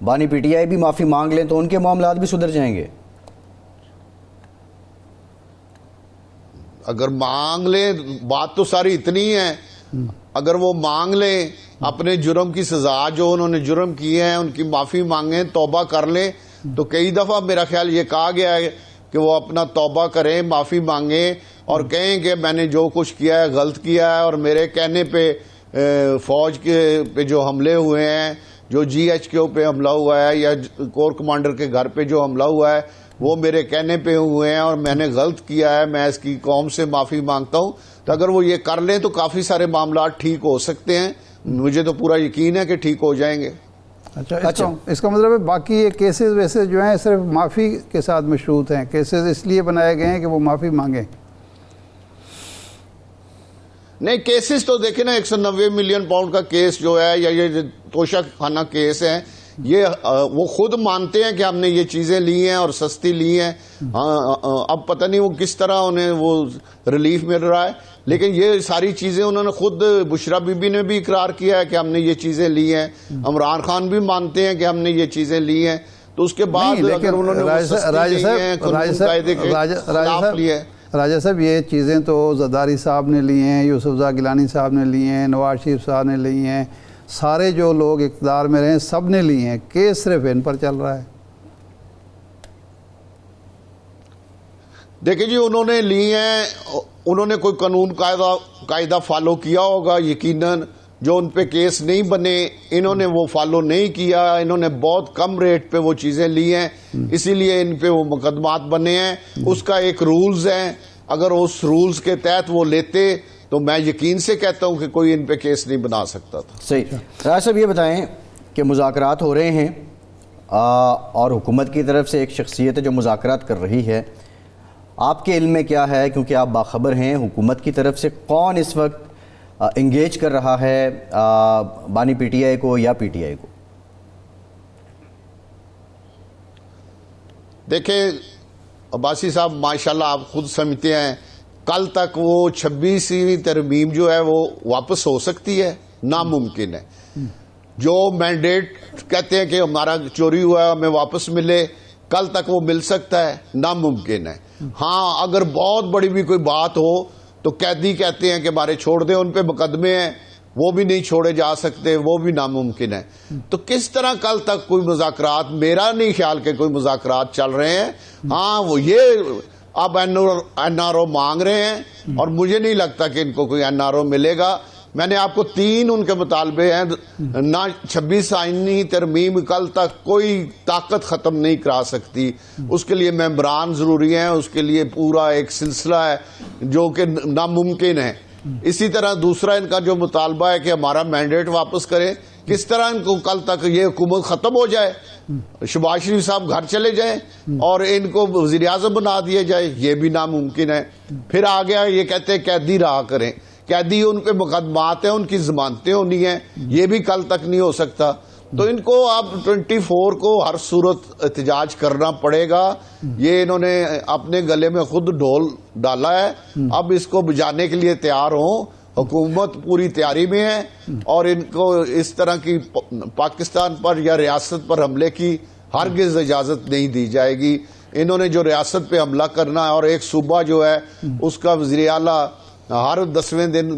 بانی پی ٹی آئی بھی معافی مانگ لیں تو ان کے معاملات بھی سدھر جائیں گے؟ اگر مانگ لیں، بات تو ساری اتنی ہے، اگر وہ مانگ لیں اپنے جرم کی سزا، جو انہوں نے جرم کیے ہیں ان کی معافی مانگیں، توبہ کر لیں، تو کئی دفعہ میرا خیال یہ کہا گیا ہے کہ وہ اپنا توبہ کریں، معافی مانگیں اور کہیں کہ میں نے جو کچھ کیا ہے غلط کیا ہے، اور میرے کہنے پہ فوج کے پہ جو حملے ہوئے ہیں، جو جی ایچ کیو پہ حملہ ہوا ہے یا کور کمانڈر کے گھر پہ جو حملہ ہوا ہے، وہ میرے کہنے پہ ہوئے ہیں اور میں نے غلط کیا ہے، میں اس کی قوم سے معافی مانگتا ہوں. تو اگر وہ یہ کر لیں تو کافی سارے معاملات ٹھیک ہو سکتے ہیں. مجھے تو پورا یقین ہے کہ ٹھیک ہو جائیں گے. اچھا، اس کا مطلب ہے باقی یہ کیسز ویسے جو ہیں صرف معافی کے ساتھ مشروط ہیں، کیسز اس لیے بنائے گئے ہیں کہ وہ معافی مانگیں. نہیں، کیسز تو دیکھیں نا، 190 ملین پاؤنڈ کا کیس جو ہے یا یہ توشہ خانہ کیس ہے، یہ وہ خود مانتے ہیں کہ ہم نے یہ چیزیں لی ہیں اور سستی لی ہیں. اب پتہ نہیں وہ کس طرح انہیں وہ ریلیف مل رہا ہے، لیکن یہ ساری چیزیں انہوں نے خود، بشرا بی بی نے بھی اقرار کیا ہے کہ ہم نے یہ چیزیں لی ہیں، عمران خان بھی مانتے ہیں کہ ہم نے یہ چیزیں لی ہیں. تو اس کے بعد اگر انہوں نے وہ سستی لی ہیں، قانون قاعدے کے خلاف لی ہے. راجہ صاحب، یہ چیزیں تو زرداری صاحب نے لی ہیں، یوسفزا گیلانی صاحب نے لی ہیں، نواز شریف صاحب نے لی ہیں، سارے جو لوگ اقتدار میں رہے سب نے لی ہیں. کیس صرف ان پر چل رہا ہے. دیکھیں جی، انہوں نے لی ہیں، انہوں نے کوئی قانون قاعدہ فالو کیا ہوگا یقیناً. جو ان پہ کیس نہیں بنے انہوں نے وہ فالو نہیں کیا، انہوں نے بہت کم ریٹ پہ وہ چیزیں لی ہیں، اسی لیے ان پہ وہ مقدمات بنے ہیں. اس کا ایک رولز ہے، اگر اس رولز کے تحت وہ لیتے تو میں یقین سے کہتا ہوں کہ کوئی ان پہ کیس نہیں بنا سکتا تھا. صحیح. راج صاحب یہ بتائیں کہ مذاکرات ہو رہے ہیں اور حکومت کی طرف سے ایک شخصیت ہے جو مذاکرات کر رہی ہے، آپ کے علم میں کیا ہے؟ کیونکہ آپ باخبر ہیں، حکومت کی طرف سے کون اس وقت انگیج کر رہا ہے بانی پی ٹی آئی کو یا پی ٹی آئی کو؟ دیکھیں عباسی صاحب، ماشاءاللہ آپ خود سمجھتے ہیں، کل تک وہ 26ویں ترمیم جو ہے وہ واپس ہو سکتی ہے، ناممکن ہے. جو مینڈیٹ کہتے ہیں کہ ہمارا چوری ہوا ہے ہمیں واپس ملے، کل تک وہ مل سکتا ہے، ناممکن ہے. ہاں، اگر بہت بڑی بھی کوئی بات ہو تو قیدی کہتے ہیں کہ ہمارے چھوڑ دیں، ان پہ مقدمے ہیں، وہ بھی نہیں چھوڑے جا سکتے، وہ بھی ناممکن ہے. تو کس طرح کل تک کوئی مذاکرات؟ میرا نہیں خیال کہ کوئی مذاکرات چل رہے ہیں. ہاں، وہ یہ اب این آر او مانگ رہے ہیں اور مجھے نہیں لگتا کہ ان کو کوئی این آر او ملے گا. میں نے آپ کو 3 ان کے مطالبے ہیں. نہ 26 آئینی ترمیم کل تک کوئی طاقت ختم نہیں کرا سکتی، اس کے لیے ممبران ضروری ہیں، اس کے لیے پورا ایک سلسلہ ہے جو کہ ناممکن ہے. اسی طرح دوسرا ان کا جو مطالبہ ہے کہ ہمارا مینڈیٹ واپس کریں، کس طرح ان کو کل تک یہ حکومت ختم ہو جائے, شہباز شریف صاحب گھر چلے جائیں اور ان کو وزیر اعظم بنا دیا جائے, یہ بھی ناممکن ہے. پھر آ گیا یہ کہتے ہیں قیدی رہا کریں, قیدی ان پہ مقدمات ہیں, ان کی ضمانتیں ہونی ہیں, یہ بھی کل تک نہیں ہو سکتا. تو ان کو اب 24 کو ہر صورت احتجاج کرنا پڑے گا. یہ انہوں نے اپنے گلے میں خود ڈھول ڈالا ہے, اب اس کو بجانے کے لیے تیار ہوں. حکومت پوری تیاری میں ہے اور ان کو اس طرح کی پاکستان پر یا ریاست پر حملے کی ہرگز اجازت نہیں دی جائے گی. انہوں نے جو ریاست پہ حملہ کرنا ہے اور ایک صوبہ جو ہے اس کا وزیر اعلیٰ ہر 10ویں دن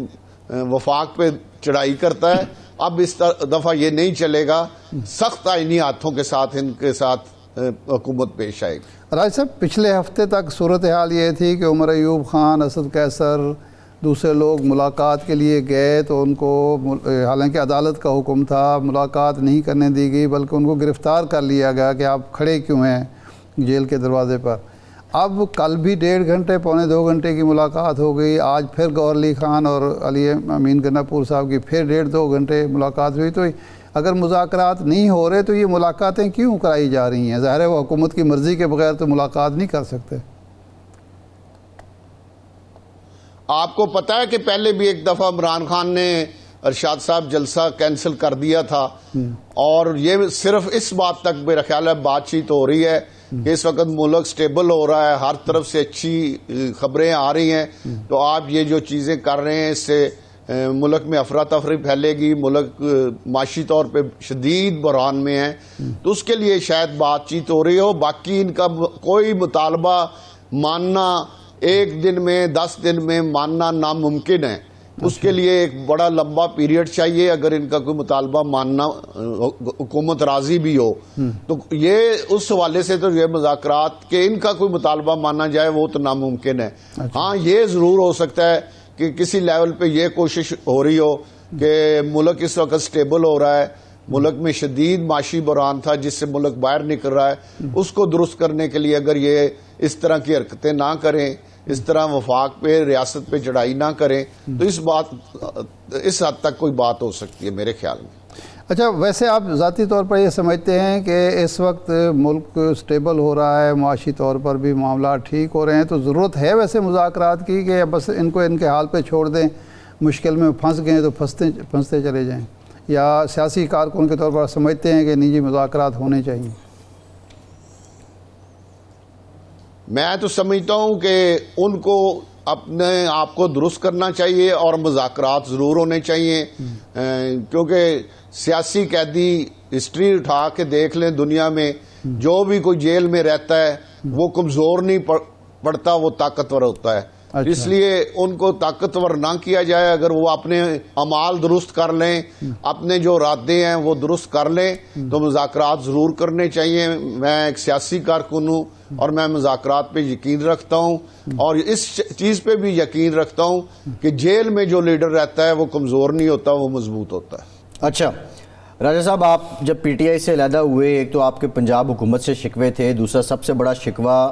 وفاق پہ چڑھائی کرتا ہے, اب اس دفعہ یہ نہیں چلے گا. سخت آئینی ہاتھوں کے ساتھ ان کے ساتھ حکومت پیش آئے گی. راج صاحب, پچھلے ہفتے تک صورتحال یہ تھی کہ عمر ایوب خان, اسد قیصر, دوسرے لوگ ملاقات کے لیے گئے تو ان کو حالانکہ عدالت کا حکم تھا, ملاقات نہیں کرنے دی گئی بلکہ ان کو گرفتار کر لیا گیا کہ آپ کھڑے کیوں ہیں جیل کے دروازے پر. اب کل بھی 1.5 گھنٹے پونے 2 گھنٹے کی ملاقات ہو گئی, آج پھر گوہر علی خان اور علی امین گنڈاپور صاحب کی پھر 1.5-2 گھنٹے ملاقات ہوئی. تو اگر مذاکرات نہیں ہو رہے تو یہ ملاقاتیں کیوں کرائی جا رہی ہیں؟ ظاہر ہے وہ حکومت کی مرضی کے بغیر تو ملاقات نہیں کر سکتے. آپ کو پتا ہے کہ پہلے بھی ایک دفعہ عمران خان نے ارشاد صاحب جلسہ کینسل کر دیا تھا, اور یہ صرف اس بات تک میرا خیال ہے بات چیت ہو رہی ہے کہ اس وقت ملک سٹیبل ہو رہا ہے, ہر طرف سے اچھی خبریں آ رہی ہیں. تو آپ یہ جو چیزیں کر رہے ہیں اس سے ملک میں افراتفری پھیلے گی, ملک معاشی طور پہ شدید بحران میں ہے, تو اس کے لیے شاید بات چیت ہو رہی ہو. باقی ان کا کوئی مطالبہ ماننا 1 دن میں 10 دن میں ماننا ناممکن ہے. اس کے لیے ایک بڑا لمبا پیریڈ چاہیے اگر ان کا کوئی مطالبہ ماننا حکومت راضی بھی ہو. تو یہ اس حوالے سے تو یہ مذاکرات کہ ان کا کوئی مطالبہ مانا جائے وہ تو ناممکن ہے. ہاں یہ ضرور ہو سکتا ہے کہ کسی لیول پہ یہ کوشش ہو رہی ہو کہ ملک اس وقت سٹیبل ہو رہا ہے, ملک میں شدید معاشی بحران تھا جس سے ملک باہر نکل رہا ہے, اس کو درست کرنے کے لیے اگر یہ اس طرح کی حرکتیں نہ کریں, اس طرح وفاق پہ ریاست پہ چڑھائی نہ کریں, تو اس حد تک کوئی بات ہو سکتی ہے میرے خیال میں. اچھا, ویسے آپ ذاتی طور پر یہ سمجھتے ہیں کہ اس وقت ملک سٹیبل ہو رہا ہے, معاشی طور پر بھی معاملات ٹھیک ہو رہے ہیں, تو ضرورت ہے ویسے مذاکرات کی کہ بس ان کو ان کے حال پہ چھوڑ دیں, مشکل میں پھنس گئے تو پھنستے چلے جائیں, یا سیاسی کارکن کے طور پر سمجھتے ہیں کہ نہیں جی مذاکرات ہونے چاہیے؟ میں تو سمجھتا ہوں کہ ان کو اپنے آپ کو درست کرنا چاہیے اور مذاکرات ضرور ہونے چاہیے, کیونکہ سیاسی قیدی ہسٹری اٹھا کے دیکھ لیں دنیا میں, جو بھی کوئی جیل میں رہتا ہے وہ کمزور نہیں پڑتا, وہ طاقتور ہوتا ہے. اس لیے ان کو طاقتور نہ کیا جائے. اگر وہ اپنے اعمال درست کر لیں, اپنے جو ارادے ہیں وہ درست کر لیں, تو مذاکرات ضرور کرنے چاہیے. میں ایک سیاسی کارکن ہوں اور میں مذاکرات پہ یقین رکھتا ہوں, اور اس چیز پہ بھی یقین رکھتا ہوں کہ جیل میں جو لیڈر رہتا ہے وہ کمزور نہیں ہوتا, وہ مضبوط ہوتا ہے. اچھا راجہ صاحب, آپ جب پی ٹی آئی سے علیحدہ ہوئے, ایک تو آپ کے پنجاب حکومت سے شکوے تھے, دوسرا سب سے بڑا شکوہ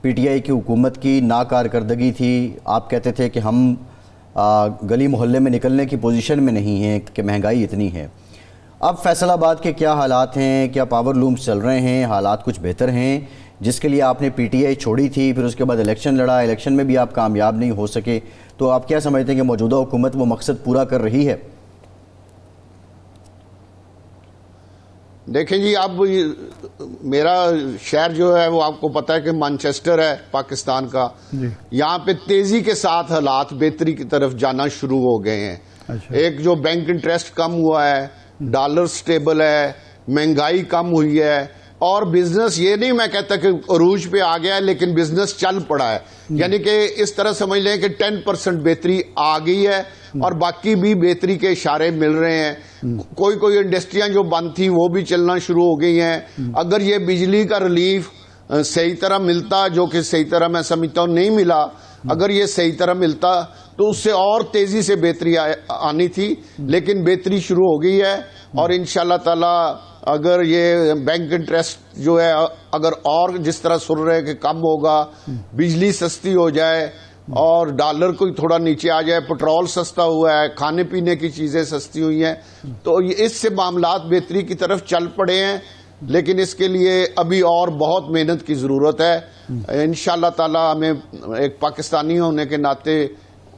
پی ٹی آئی کی حکومت کی ناکارکردگی تھی. آپ کہتے تھے کہ ہم گلی محلے میں نکلنے کی پوزیشن میں نہیں ہیں کہ مہنگائی اتنی ہے. اب فیصل آباد کے کیا حالات ہیں؟ کیا پاور لومز چل رہے ہیں؟ حالات کچھ بہتر ہیں؟ جس کے لیے آپ نے پی ٹی آئی چھوڑی تھی, پھر اس کے بعد الیکشن لڑا, الیکشن میں بھی آپ کامیاب نہیں ہو سکے, تو آپ کیا سمجھتے ہیں کہ موجودہ حکومت وہ مقصد پورا کر رہی ہے؟ دیکھیں جی, اب میرا شہر جو ہے وہ آپ کو پتا ہے کہ مانچسٹر ہے پاکستان کا, یہاں پہ تیزی کے ساتھ حالات بہتری کی طرف جانا شروع ہو گئے ہیں. ایک جو بینک انٹرسٹ کم ہوا ہے, ڈالر سٹیبل ہے, مہنگائی کم ہوئی ہے, اور بزنس یہ نہیں میں کہتا کہ عروج پہ آ گیا ہے, لیکن بزنس چل پڑا ہے. یعنی کہ اس طرح سمجھ لیں کہ 10% بہتری آ گئی ہے, اور باقی بھی بہتری کے اشارے مل رہے ہیں. کوئی انڈسٹریاں جو بند تھیں وہ بھی چلنا شروع ہو گئی ہیں. اگر یہ بجلی کا ریلیف صحیح طرح ملتا, جو کہ صحیح طرح میں سمجھتا ہوں نہیں ملا, اگر یہ صحیح طرح ملتا تو اس سے اور تیزی سے بہتری آنی تھی, لیکن بہتری شروع ہو گئی ہے. اور انشاءاللہ تعالی اگر یہ بینک انٹرسٹ جو ہے اگر اور جس طرح سن رہے کہ کم ہوگا, بجلی سستی ہو جائے, اور ڈالر کوئی تھوڑا نیچے آ جائے, پٹرول سستا ہوا ہے, کھانے پینے کی چیزیں سستی ہوئی ہیں, تو اس سے معاملات بہتری کی طرف چل پڑے ہیں. لیکن اس کے لیے ابھی اور بہت محنت کی ضرورت ہے. انشاءاللہ تعالی ہمیں ایک پاکستانی ہونے کے ناطے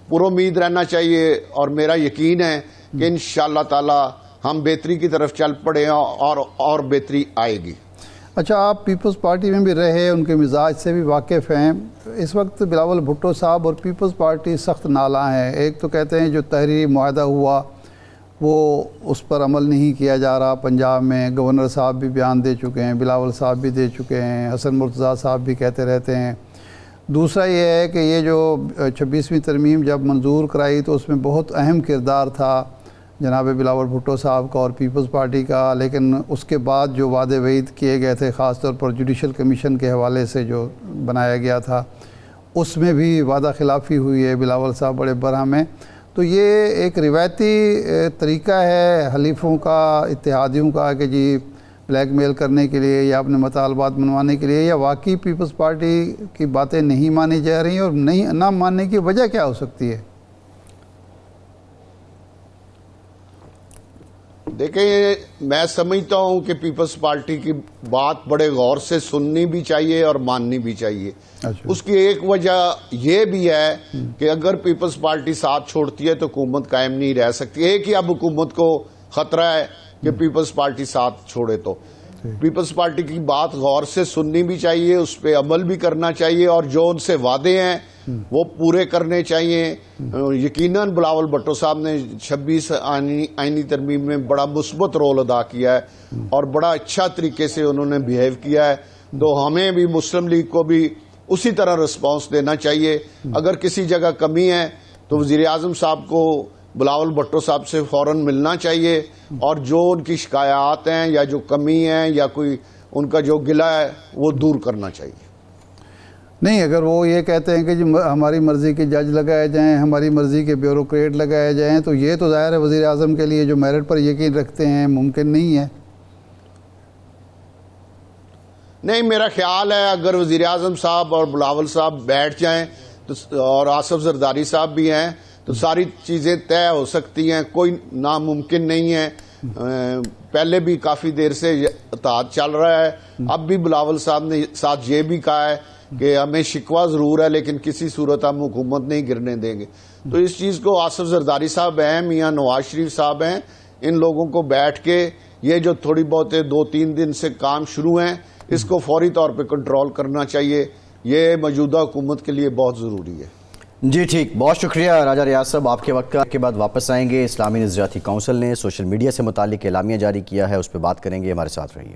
پر امید رہنا چاہیے, اور میرا یقین ہے کہ انشاءاللہ تعالی ہم بہتری کی طرف چل پڑے ہیں اور بہتری آئے گی. اچھا, آپ پیپلز پارٹی میں بھی رہے, ان کے مزاج سے بھی واقف ہیں. اس وقت بلاول بھٹو صاحب اور پیپلز پارٹی سخت نالاں ہیں. ایک تو کہتے ہیں جو تحریری معاہدہ ہوا وہ اس پر عمل نہیں کیا جا رہا پنجاب میں. گورنر صاحب بھی بیان دے چکے ہیں, بلاول صاحب بھی دے چکے ہیں, حسن مرتضیٰ صاحب بھی کہتے رہتے ہیں. دوسرا یہ ہے کہ یہ جو 26ویں ترمیم جب منظور کرائی تو اس میں بہت اہم کردار تھا جناب بلاول بھٹو صاحب کا اور پیپلز پارٹی کا, لیکن اس کے بعد جو وعدے وعید کیے گئے تھے, خاص طور پر جوڈیشل کمیشن کے حوالے سے جو بنایا گیا تھا, اس میں بھی وعدہ خلافی ہوئی ہے. بلاول صاحب بڑے برہم ہیں. تو یہ ایک روایتی طریقہ ہے حلیفوں کا, اتحادیوں کا, کہ جی بلیک میل کرنے کے لیے یا اپنے مطالبات منوانے کے لیے, یا واقعی پیپلز پارٹی کی باتیں نہیں مانی جا رہی ہیں, اور نہ ماننے کی وجہ کیا ہو سکتی ہے؟ دیکھیں, میں سمجھتا ہوں کہ پیپلز پارٹی کی بات بڑے غور سے سننی بھی چاہیے اور ماننی بھی چاہیے. اس کی ایک وجہ یہ بھی ہے کہ اگر پیپلز پارٹی ساتھ چھوڑتی ہے تو حکومت قائم نہیں رہ سکتی. ایک ہی اب حکومت کو خطرہ ہے کہ پیپلز پارٹی ساتھ چھوڑے, تو پیپلز پارٹی کی بات غور سے سننی بھی چاہیے, اس پہ عمل بھی کرنا چاہیے, اور جو ان سے وعدے ہیں وہ پورے کرنے چاہیے. یقیناً بلاول بھٹو صاحب نے 26 آئینی ترمیم میں بڑا مثبت رول ادا کیا ہے اور بڑا اچھا طریقے سے انہوں نے بیہیو کیا ہے. تو ہمیں بھی مسلم لیگ کو بھی اسی طرح رسپانس دینا چاہیے. اگر کسی جگہ کمی ہے تو وزیر اعظم صاحب کو بلاول بھٹو صاحب سے فوراً ملنا چاہیے, اور جو ان کی شکایات ہیں یا جو کمی ہیں یا کوئی ان کا جو گلہ ہے وہ دور کرنا چاہیے. نہیں, اگر وہ یہ کہتے ہیں کہ جی ہماری مرضی کے جج لگائے جائیں, ہماری مرضی کے بیوروکریٹ لگائے جائیں, تو یہ تو ظاہر ہے وزیر اعظم کے لیے جو میرٹ پر یقین رکھتے ہیں ممکن نہیں ہے. نہیں, میرا خیال ہے اگر وزیر اعظم صاحب اور بلاول صاحب بیٹھ جائیں اور آصف زرداری صاحب بھی ہیں تو ساری چیزیں طے ہو سکتی ہیں. کوئی ناممکن نہیں ہے. پہلے بھی کافی دیر سے اتحاد چل رہا ہے. اب بھی بلاول صاحب نے ساتھ یہ بھی کہا ہے کہ ہمیں شکوہ ضرور ہے لیکن کسی صورت ہم حکومت نہیں گرنے دیں گے. تو اس چیز کو آصف زرداری صاحب ہیں, میاں نواز شریف صاحب ہیں, ان لوگوں کو بیٹھ کے یہ جو تھوڑی بہت 2-3 دن سے کام شروع ہیں اس کو فوری طور پہ کنٹرول کرنا چاہیے. یہ موجودہ حکومت کے لیے بہت ضروری ہے. جی ٹھیک, بہت شکریہ راجہ ریاض صاحب. آپ کے وقت کے بعد واپس آئیں گے. اسلامی نظریاتی کونسل نے سوشل میڈیا سے متعلق اعلامیہ جاری کیا ہے, اس پہ بات کریں گے. ہمارے ساتھ رہیے.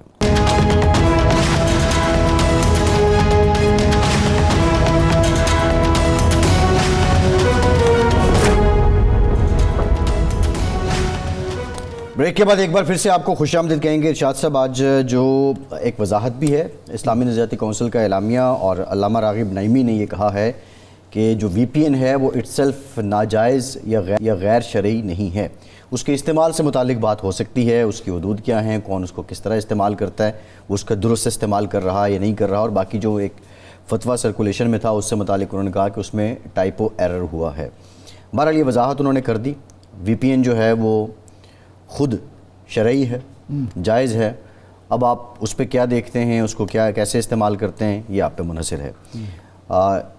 بریک کے بعد ایک بار پھر سے آپ کو خوش آمدید کہیں گے. ارشاد صاحب, آج جو ایک وضاحت بھی ہے اسلامی نظریاتی کونسل کا اعلامیہ, اور علامہ راغب نعیمی نے یہ کہا ہے کہ جو وی پی این ہے وہ اٹ سیلف ناجائز یا غیر شرعی نہیں ہے. اس کے استعمال سے متعلق بات ہو سکتی ہے, اس کی حدود کیا ہیں, کون اس کو کس طرح استعمال کرتا ہے, اس کا درست استعمال کر رہا یا نہیں کر رہا, اور باقی جو ایک فتویٰ سرکولیشن میں تھا اس سے متعلق انہوں نے کہا کہ اس میں ٹائپو ایرر ہوا ہے. بہرحال یہ وضاحت انہوں نے کر دی. وی پی این جو ہے وہ خود شرعی ہے, جائز ہے. اب آپ اس پہ کیا دیکھتے ہیں, اس کو کیسے استعمال کرتے ہیں, یہ آپ پہ منحصر ہے.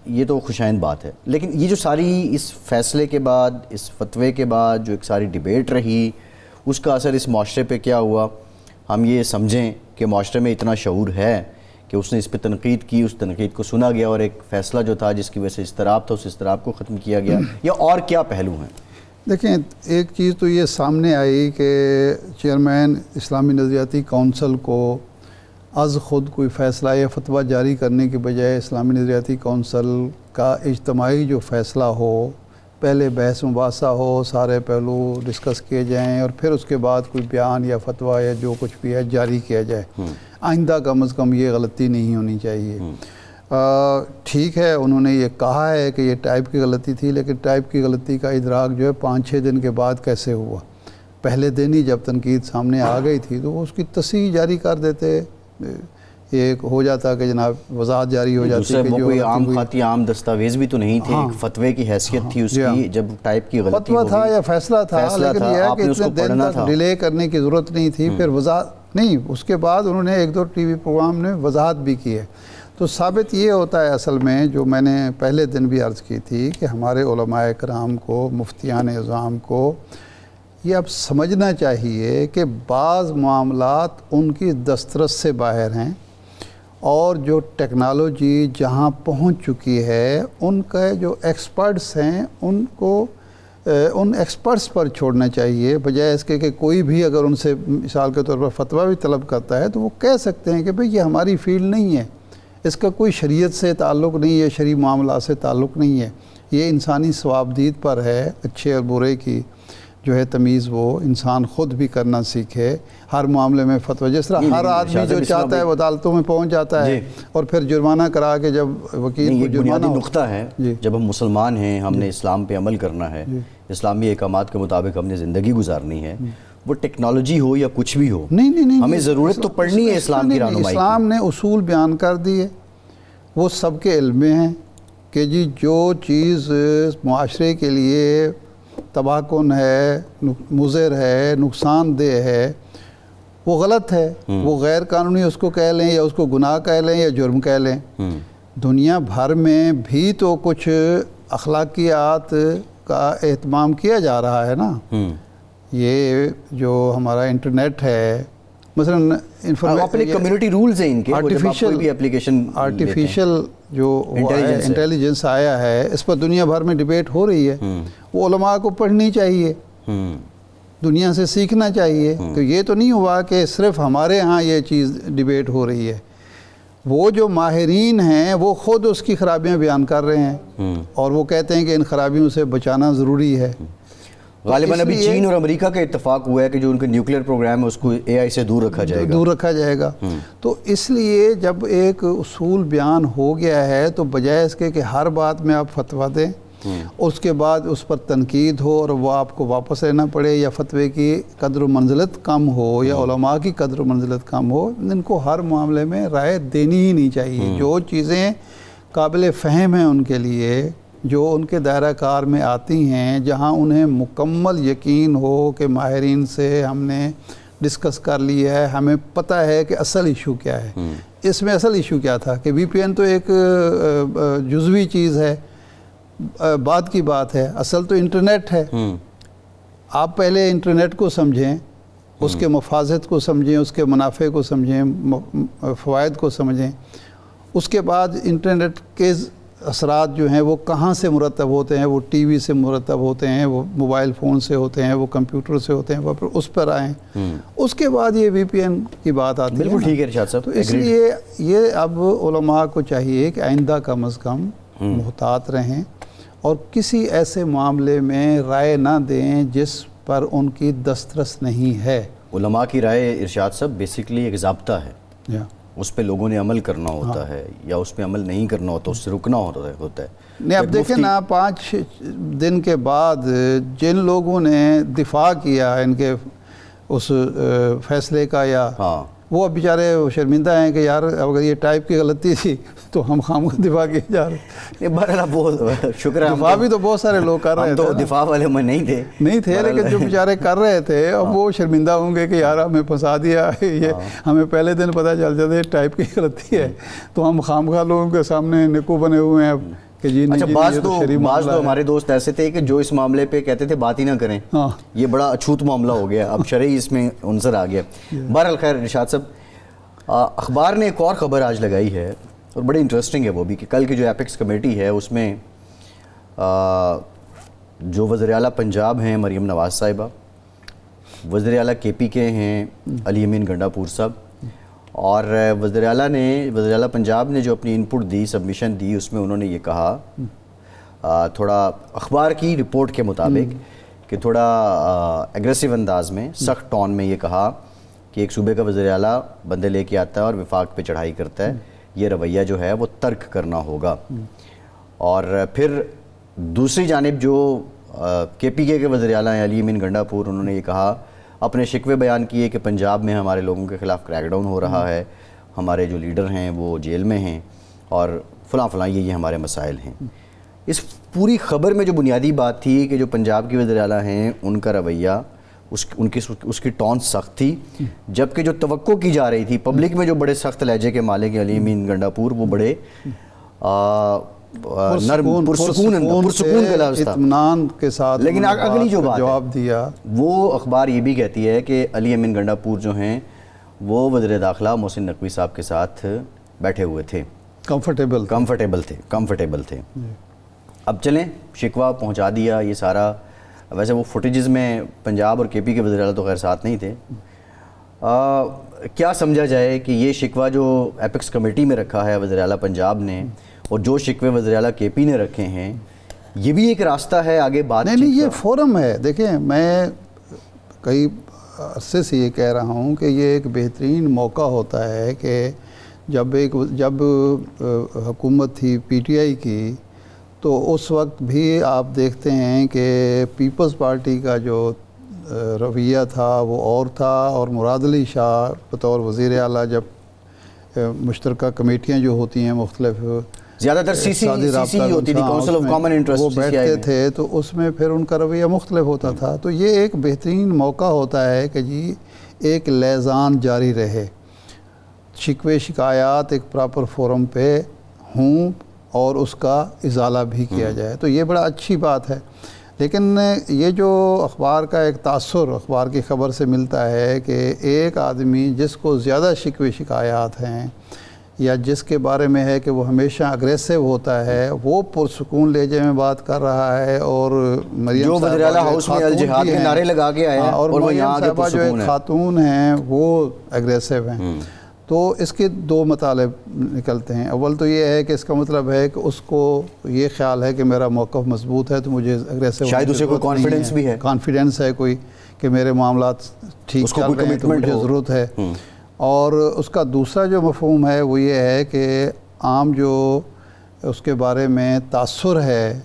یہ تو خوشائند بات ہے. لیکن یہ جو ساری اس فیصلے کے بعد, اس فتوے کے بعد جو ایک ساری ڈیبیٹ رہی, اس کا اثر اس معاشرے پہ کیا ہوا؟ ہم یہ سمجھیں کہ معاشرے میں اتنا شعور ہے کہ اس نے اس پہ تنقید کی, اس تنقید کو سنا گیا, اور ایک فیصلہ جو تھا جس کی وجہ سے اضطراب تھا اس اضطراب کو ختم کیا گیا, یا اور کیا پہلو ہیں؟ دیکھیں, ایک چیز تو یہ سامنے آئی کہ چیئرمین اسلامی نظریاتی کونسل کو از خود کوئی فیصلہ یا فتویٰ جاری کرنے کے بجائے اسلامی نظریاتی کونسل کا اجتماعی جو فیصلہ ہو, پہلے بحث مباحثہ ہو, سارے پہلو ڈسکس کیے جائیں, اور پھر اس کے بعد کوئی بیان یا فتویٰ یا جو کچھ بھی ہے جاری کیا جائے. آئندہ کم از کم یہ غلطی نہیں ہونی چاہیے. ٹھیک ہے, انہوں نے یہ کہا ہے کہ یہ ٹائپ کی غلطی تھی, لیکن ٹائپ کی غلطی کا ادراک جو ہے 5-6 دن کے بعد کیسے ہوا؟ پہلے دن ہی جب تنقید سامنے آ گئی تھی تو وہ اس کی تصحیح جاری کر دیتے. ایک ہو جاتا کہ جناب وضاحت جاری ہو جاتی دوسرا کہ وہ جو کوئی غلطی عام ہوئی- خطی عام دستاویز بھی تو نہیں تھے، ہاں۔ ایک فتوے کی حیثیت تھی اس جی ہاں۔ کی، جب ٹائپ کی غلطی فتویٰ تھا ہوگی، یا فیصلہ تھا، لیکن یہ ہے آپ کہ نے اس اتنے کو دن پڑھنا تک تھا۔ ڈیلے کرنے کی ضرورت نہیں تھی، پھر وضاحت نہیں، اس کے بعد انہوں نے ایک دو ٹی وی پروگرام نے وضاحت بھی کی ہے۔ تو ثابت یہ ہوتا ہے اصل میں، جو میں نے پہلے دن بھی عرض کی تھی، کہ ہمارے علماء کرام کو، مفتیان اعظام کو یہ اب سمجھنا چاہیے کہ بعض معاملات ان کی دسترس سے باہر ہیں، اور جو ٹیکنالوجی جہاں پہنچ چکی ہے ان کے جو ایکسپرٹس ہیں ان کو ان ایکسپرٹس پر چھوڑنا چاہیے، بجائے اس کے کہ کوئی بھی اگر ان سے مثال کے طور پر فتویٰ بھی طلب کرتا ہے تو وہ کہہ سکتے ہیں کہ بھئی یہ ہماری فیلڈ نہیں ہے، اس کا کوئی شریعت سے تعلق نہیں ہے، شرعی معاملات سے تعلق نہیں ہے، یہ انسانی ثوابدید پر ہے، اچھے اور برے کی جو ہے تمیز وہ انسان خود بھی کرنا سیکھے۔ ہر معاملے میں فتویٰ، جس طرح ہر آدمی جو چاہتا ہے وہ عدالتوں میں پہنچ جاتا ہے اور پھر جرمانہ کرا کے جب وکیل کو ایک جرمانہ بنیادی نقطہ ہے، جب ہم مسلمان ہیں، ہم نے اسلام پہ عمل کرنا ہے، اسلامی احکامات کے مطابق ہم نے زندگی گزارنی ہے، وہ ٹیکنالوجی ہو یا کچھ بھی ہو، نہیں ہمیں ضرورت تو پڑنی ہے اسلام کی رہنمائی کی۔ اسلام نے اصول بیان کر دیے، وہ سب کے علم میں ہیں کہ جی جو چیز معاشرے کے لیے تباہ کن ہے، مضر ہے، نقصان دہ ہے، وہ غلط ہے، وہ غیر قانونی اس کو کہہ لیں یا اس کو گناہ کہہ لیں یا جرم کہہ لیں۔ دنیا بھر میں بھی تو کچھ اخلاقیات کا اہتمام کیا جا رہا ہے نا۔ یہ جو ہمارا انٹرنیٹ ہے، مثلاً اپنے کمیونٹی رولز ہیں ان کے، آرٹیفیشل جو انٹیلیجنس آیا ہے، اس پر دنیا بھر میں ڈیبیٹ ہو رہی ہے، وہ علماء کو پڑھنی چاہیے، دنیا سے سیکھنا چاہیے۔ تو یہ تو نہیں ہوا کہ صرف ہمارے ہاں یہ چیز ڈیبیٹ ہو رہی ہے، وہ جو ماہرین ہیں وہ خود اس کی خرابیاں بیان کر رہے ہیں اور وہ کہتے ہیں کہ ان خرابیوں سے بچانا ضروری ہے۔ غالباً ابھی چین اور امریکہ کا اتفاق ہوا ہے کہ جو ان کا نیوکلیئر پروگرام ہے اس کو اے آئی سے دور رکھا جائے گا۔ تو اس لیے جب ایک اصول بیان ہو گیا ہے تو بجائے اس کے کہ ہر بات میں آپ فتویٰ دیں، اس کے بعد اس پر تنقید ہو اور وہ آپ کو واپس لینا پڑے، یا فتوے کی قدر و منزلت کم ہو یا علماء کی قدر و منزلت کم ہو، ان کو ہر معاملے میں رائے دینی ہی نہیں چاہیے۔ جو چیزیں قابل فہم ہیں ان کے لیے، جو ان کے دائرہ کار میں آتی ہیں، جہاں انہیں مکمل یقین ہو کہ ماہرین سے ہم نے ڈسکس کر لیا ہے، ہمیں پتہ ہے کہ اصل ایشو کیا ہے۔ اس میں اصل ایشو کیا تھا کہ وی پی این تو ایک جزوی چیز ہے، بعد کی بات ہے، اصل تو انٹرنیٹ ہے۔ آپ پہلے انٹرنیٹ کو سمجھیں، اس کے مفازت کو سمجھیں، اس کے منافع کو سمجھیں، فوائد کو سمجھیں، اس کے بعد انٹرنیٹ کے اثرات جو ہیں وہ کہاں سے مرتب ہوتے ہیں، وہ ٹی وی سے مرتب ہوتے ہیں، وہ موبائل فون سے ہوتے ہیں، وہ کمپیوٹر سے ہوتے ہیں، وہ پھر اس پر آئیں، اس کے بعد یہ وی پی این کی بات آتی ہے۔ بالکل ٹھیک ہے ارشاد صاحب۔ تو اس لیے یہ اب علماء کو چاہیے کہ آئندہ کم از کم محتاط رہیں اور کسی ایسے معاملے میں رائے نہ دیں جس پر ان کی دسترس نہیں ہے۔ علماء کی رائے ارشاد صاحب بیسیکلی ایک ضابطہ ہے، اس پہ لوگوں نے عمل کرنا ہوتا ہے یا اس پہ عمل نہیں کرنا ہوتا، اس سے رکنا ہوتا ہے۔ نہیں، اب دیکھیں نا، 5 دن کے بعد جن لوگوں نے دفاع کیا ان کے اس فیصلے کا، یا وہ اب بیچارے شرمندہ ہیں کہ یار اگر یہ ٹائپ کی غلطی تھی تو ہم خام کا دفاع کیے جا رہے ہیں۔ بہرحال بہت شکر ہے، دفاع بھی تو بہت سارے لوگ کر رہے تھے، تو دفاع والے میں نہیں تھے لیکن جو بیچارے کر رہے تھے اب وہ شرمندہ ہوں گے کہ یار ہمیں پھنسا دیا، یہ ہمیں پہلے دن پتہ چل جاتا ہے ٹائپ کی غلطی ہے، تو ہم خامخواہ لوگوں کے سامنے نکو بنے ہوئے ہیں اب کہ جی نہیں۔ بعض تو ہمارے دوست ایسے تھے کہ جو اس معاملے پہ کہتے تھے بات ہی نہ کریں، یہ بڑا اچھوت معاملہ ہو گیا، اب شرعی اس میں عنصر آ گیا۔ بہرحال خیر ارشاد صاحب، اخبار نے ایک اور خبر آج لگائی ہے اور بڑی انٹرسٹنگ ہے وہ بھی، کہ کل کی جو ایپکس کمیٹی ہے اس میں جو وزیر اعلیٰ پنجاب ہیں مریم نواز صاحبہ، وزیر اعلیٰ کے پی کے ہیں علی امین گنڈا پور صاحب، اور وزیر اعلیٰ پنجاب نے جو اپنی انپٹ دی، سبمیشن دی، اس میں انہوں نے یہ کہا تھوڑا اخبار کی رپورٹ کے مطابق کہ تھوڑا ایگریسو انداز میں، سخت ٹون میں یہ کہا کہ ایک صوبے کا وزیر اعلیٰ بندے لے کے آتا ہے اور وفاق پہ چڑھائی کرتا ہے، یہ رویہ جو ہے وہ ترک کرنا ہوگا۔ اور پھر دوسری جانب جو کے پی کے وزیر اعلیٰ ہیں علی امین گنڈا پور، انہوں نے یہ کہا، اپنے شکوے بیان کیے کہ پنجاب میں ہمارے لوگوں کے خلاف کریک ڈاؤن ہو رہا ہے، ہمارے جو لیڈر ہیں وہ جیل میں ہیں اور فلاں یہ ہمارے مسائل ہیں. اس پوری خبر میں جو بنیادی بات تھی کہ جو پنجاب کی وزیر اعلیٰ ہیں ان کا رویہ اس کی ٹون سخت تھی، جبکہ جو توقع کی جا رہی تھی پبلک میں جو بڑے سخت لہجے کے مالک علی امین گنڈاپور وہ بڑے نرم پرسکون کا لفظ تھا، اطمینان کے ساتھ. لیکن اگلی جو بات جواب دیا وہ اخبار یہ بھی کہتی ہے کہ علی امین گنڈاپور جو ہیں وہ وزیر داخلہ محسن نقوی صاحب کے ساتھ بیٹھے ہوئے تھے، کمفرٹیبل تھے. اب چلیں شکوہ پہنچا دیا یہ سارا. ویسے وہ فوٹیجز میں پنجاب اور کے پی کے وزیر اعلیٰ تو خیر ساتھ نہیں تھے. کیا سمجھا جائے کہ یہ شکوہ جو ایپکس کمیٹی میں رکھا ہے وزیر اعلیٰ پنجاب نے اور جو شکوے وزیر اعلیٰ کے پی نے رکھے ہیں یہ بھی ایک راستہ ہے آگے بات؟ نہیں یہ فورم ہے. دیکھیں میں کئی عرصے سے یہ کہہ رہا ہوں کہ یہ ایک بہترین موقع ہوتا ہے کہ جب حکومت تھی پی ٹی آئی کی تو اس وقت بھی آپ دیکھتے ہیں کہ پیپلز پارٹی کا جو رویہ تھا وہ اور تھا، اور مراد علی شاہ بطور وزیر اعلیٰ جب مشترکہ کمیٹیاں جو ہوتی ہیں مختلف زیادہ تر سی سی ہوتی تھی، کونسل آف کامن انٹرسٹ، وہ بیٹھتے تھے تو اس میں پھر ان کا رویہ مختلف ہوتا تھا. تو یہ ایک بہترین موقع ہوتا ہے کہ جی ایک لیزان جاری رہے، شکوے شکایات ایک پراپر فورم پہ ہوں اور اس کا ازالہ بھی کیا جائے. تو یہ بڑا اچھی بات ہے. لیکن یہ جو اخبار کا ایک تاثر اخبار کی خبر سے ملتا ہے کہ ایک آدمی جس کو زیادہ شکوے شکایات ہیں یا جس کے بارے میں ہے کہ وہ ہمیشہ اگریسو ہوتا ہے، وہ پرسکون لہجے میں بات کر رہا ہے، اور مریم جو وزیر اعلیٰ ہاؤس میں الجہاد کے نعرے لگا کے آئے ہیں اور وہ مریم یہاں کے صاحبہ جو ایک خاتون ہیں وہ اگریسو ہیں. تو اس کے دو مطالب نکلتے ہیں. اول تو یہ ہے کہ اس کا مطلب ہے کہ اس کو یہ خیال ہے کہ میرا موقف مضبوط ہے تو مجھے اگریسو شاید اسے کوئی کانفیڈنس بھی ہے، کانفیڈنس ہے کوئی کہ میرے معاملات ٹھیک چل رہے ہیں تو مجھے ضرورت ہے. اور اس کا دوسرا جو مفہوم ہے وہ یہ ہے کہ عام جو اس کے بارے میں تاثر ہے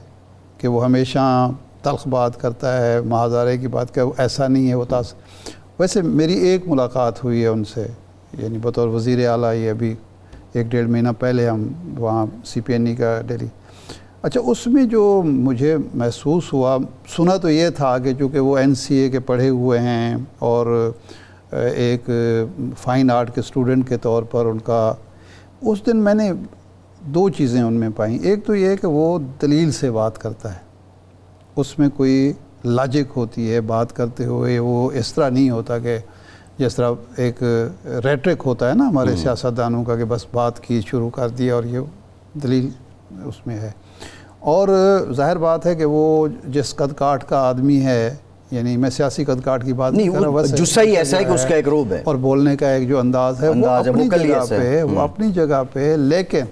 کہ وہ ہمیشہ تلخ بات کرتا ہے، مہازارے کی بات کرتا ہے، ایسا نہیں ہے وہ تاثر. ویسے میری ایک ملاقات ہوئی ہے ان سے، یعنی بطور وزیر اعلیٰ، یہ ابھی 1-1.5 مہینہ پہلے ہم وہاں سی پی این ای کا ڈیلی. اچھا اس میں جو مجھے محسوس ہوا، سنا تو یہ تھا کہ چونکہ وہ این سی اے کے پڑھے ہوئے ہیں اور ایک فائن آرٹ کے اسٹوڈنٹ کے طور پر ان کا، اس دن میں نے 2 چیزیں ان میں پائیں. ایک تو یہ کہ وہ دلیل سے بات کرتا ہے، اس میں کوئی لاجک ہوتی ہے بات کرتے ہوئے، وہ اس طرح نہیں ہوتا کہ جس طرح ایک ریٹرک ہوتا ہے نا ہمارے سیاستدانوں کا کہ بس بات کی شروع کر دیا، اور یہ دلیل اس میں ہے. اور ظاہر بات ہے کہ وہ جس قد کاٹ کا آدمی ہے، یعنی میں سیاسی قد کاٹ کی بات نہیں کر رہا، جسہ ہی ایسا ہے کہ اس کا ایک روب ہے اور بولنے کا ایک جو انداز ہے وہ اپنی جگہ پہ. لیکن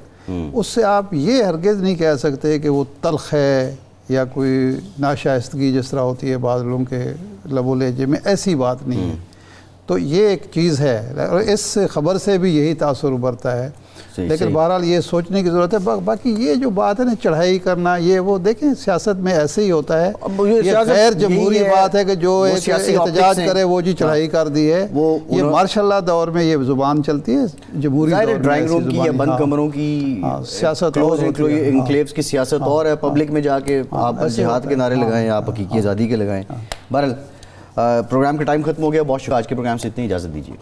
اس سے آپ یہ ہرگز نہیں کہہ سکتے کہ وہ تلخ ہے یا کوئی ناشائستگی جس طرح ہوتی ہے بعض لوگوں کے لب و لہجے میں، ایسی بات نہیں ہے. تو یہ ایک چیز ہے اور اس خبر سے بھی یہی تاثر ابھرتا ہے. لیکن بہرحال یہ سوچنے کی ضرورت ہے. باقی یہ جو بات ہے نا چڑھائی کرنا، یہ وہ دیکھیں سیاست میں ایسے ہی ہوتا ہے. یہ غیر جمہوری بات ہے کہ جو ایک احتجاج کرے وہ جی چڑھائی کر دی ہے. یہ مارشاء اللہ دور میں یہ زبان چلتی ہے جمہوری دور میں، ڈرائنگ روم کی یا بند کمروں کی سیاست، انکلیوز کی سیاست اور ہے. پبلک میں جا کے آپ جہاد کے نعرے لگائیں، آپ حقیقی آزادی کے لگائیں. بہرحال پروگرام کا ٹائم ختم ہو گیا. بہت شکریہ. آج کے پروگرام سے اتنی اجازت دیجیے.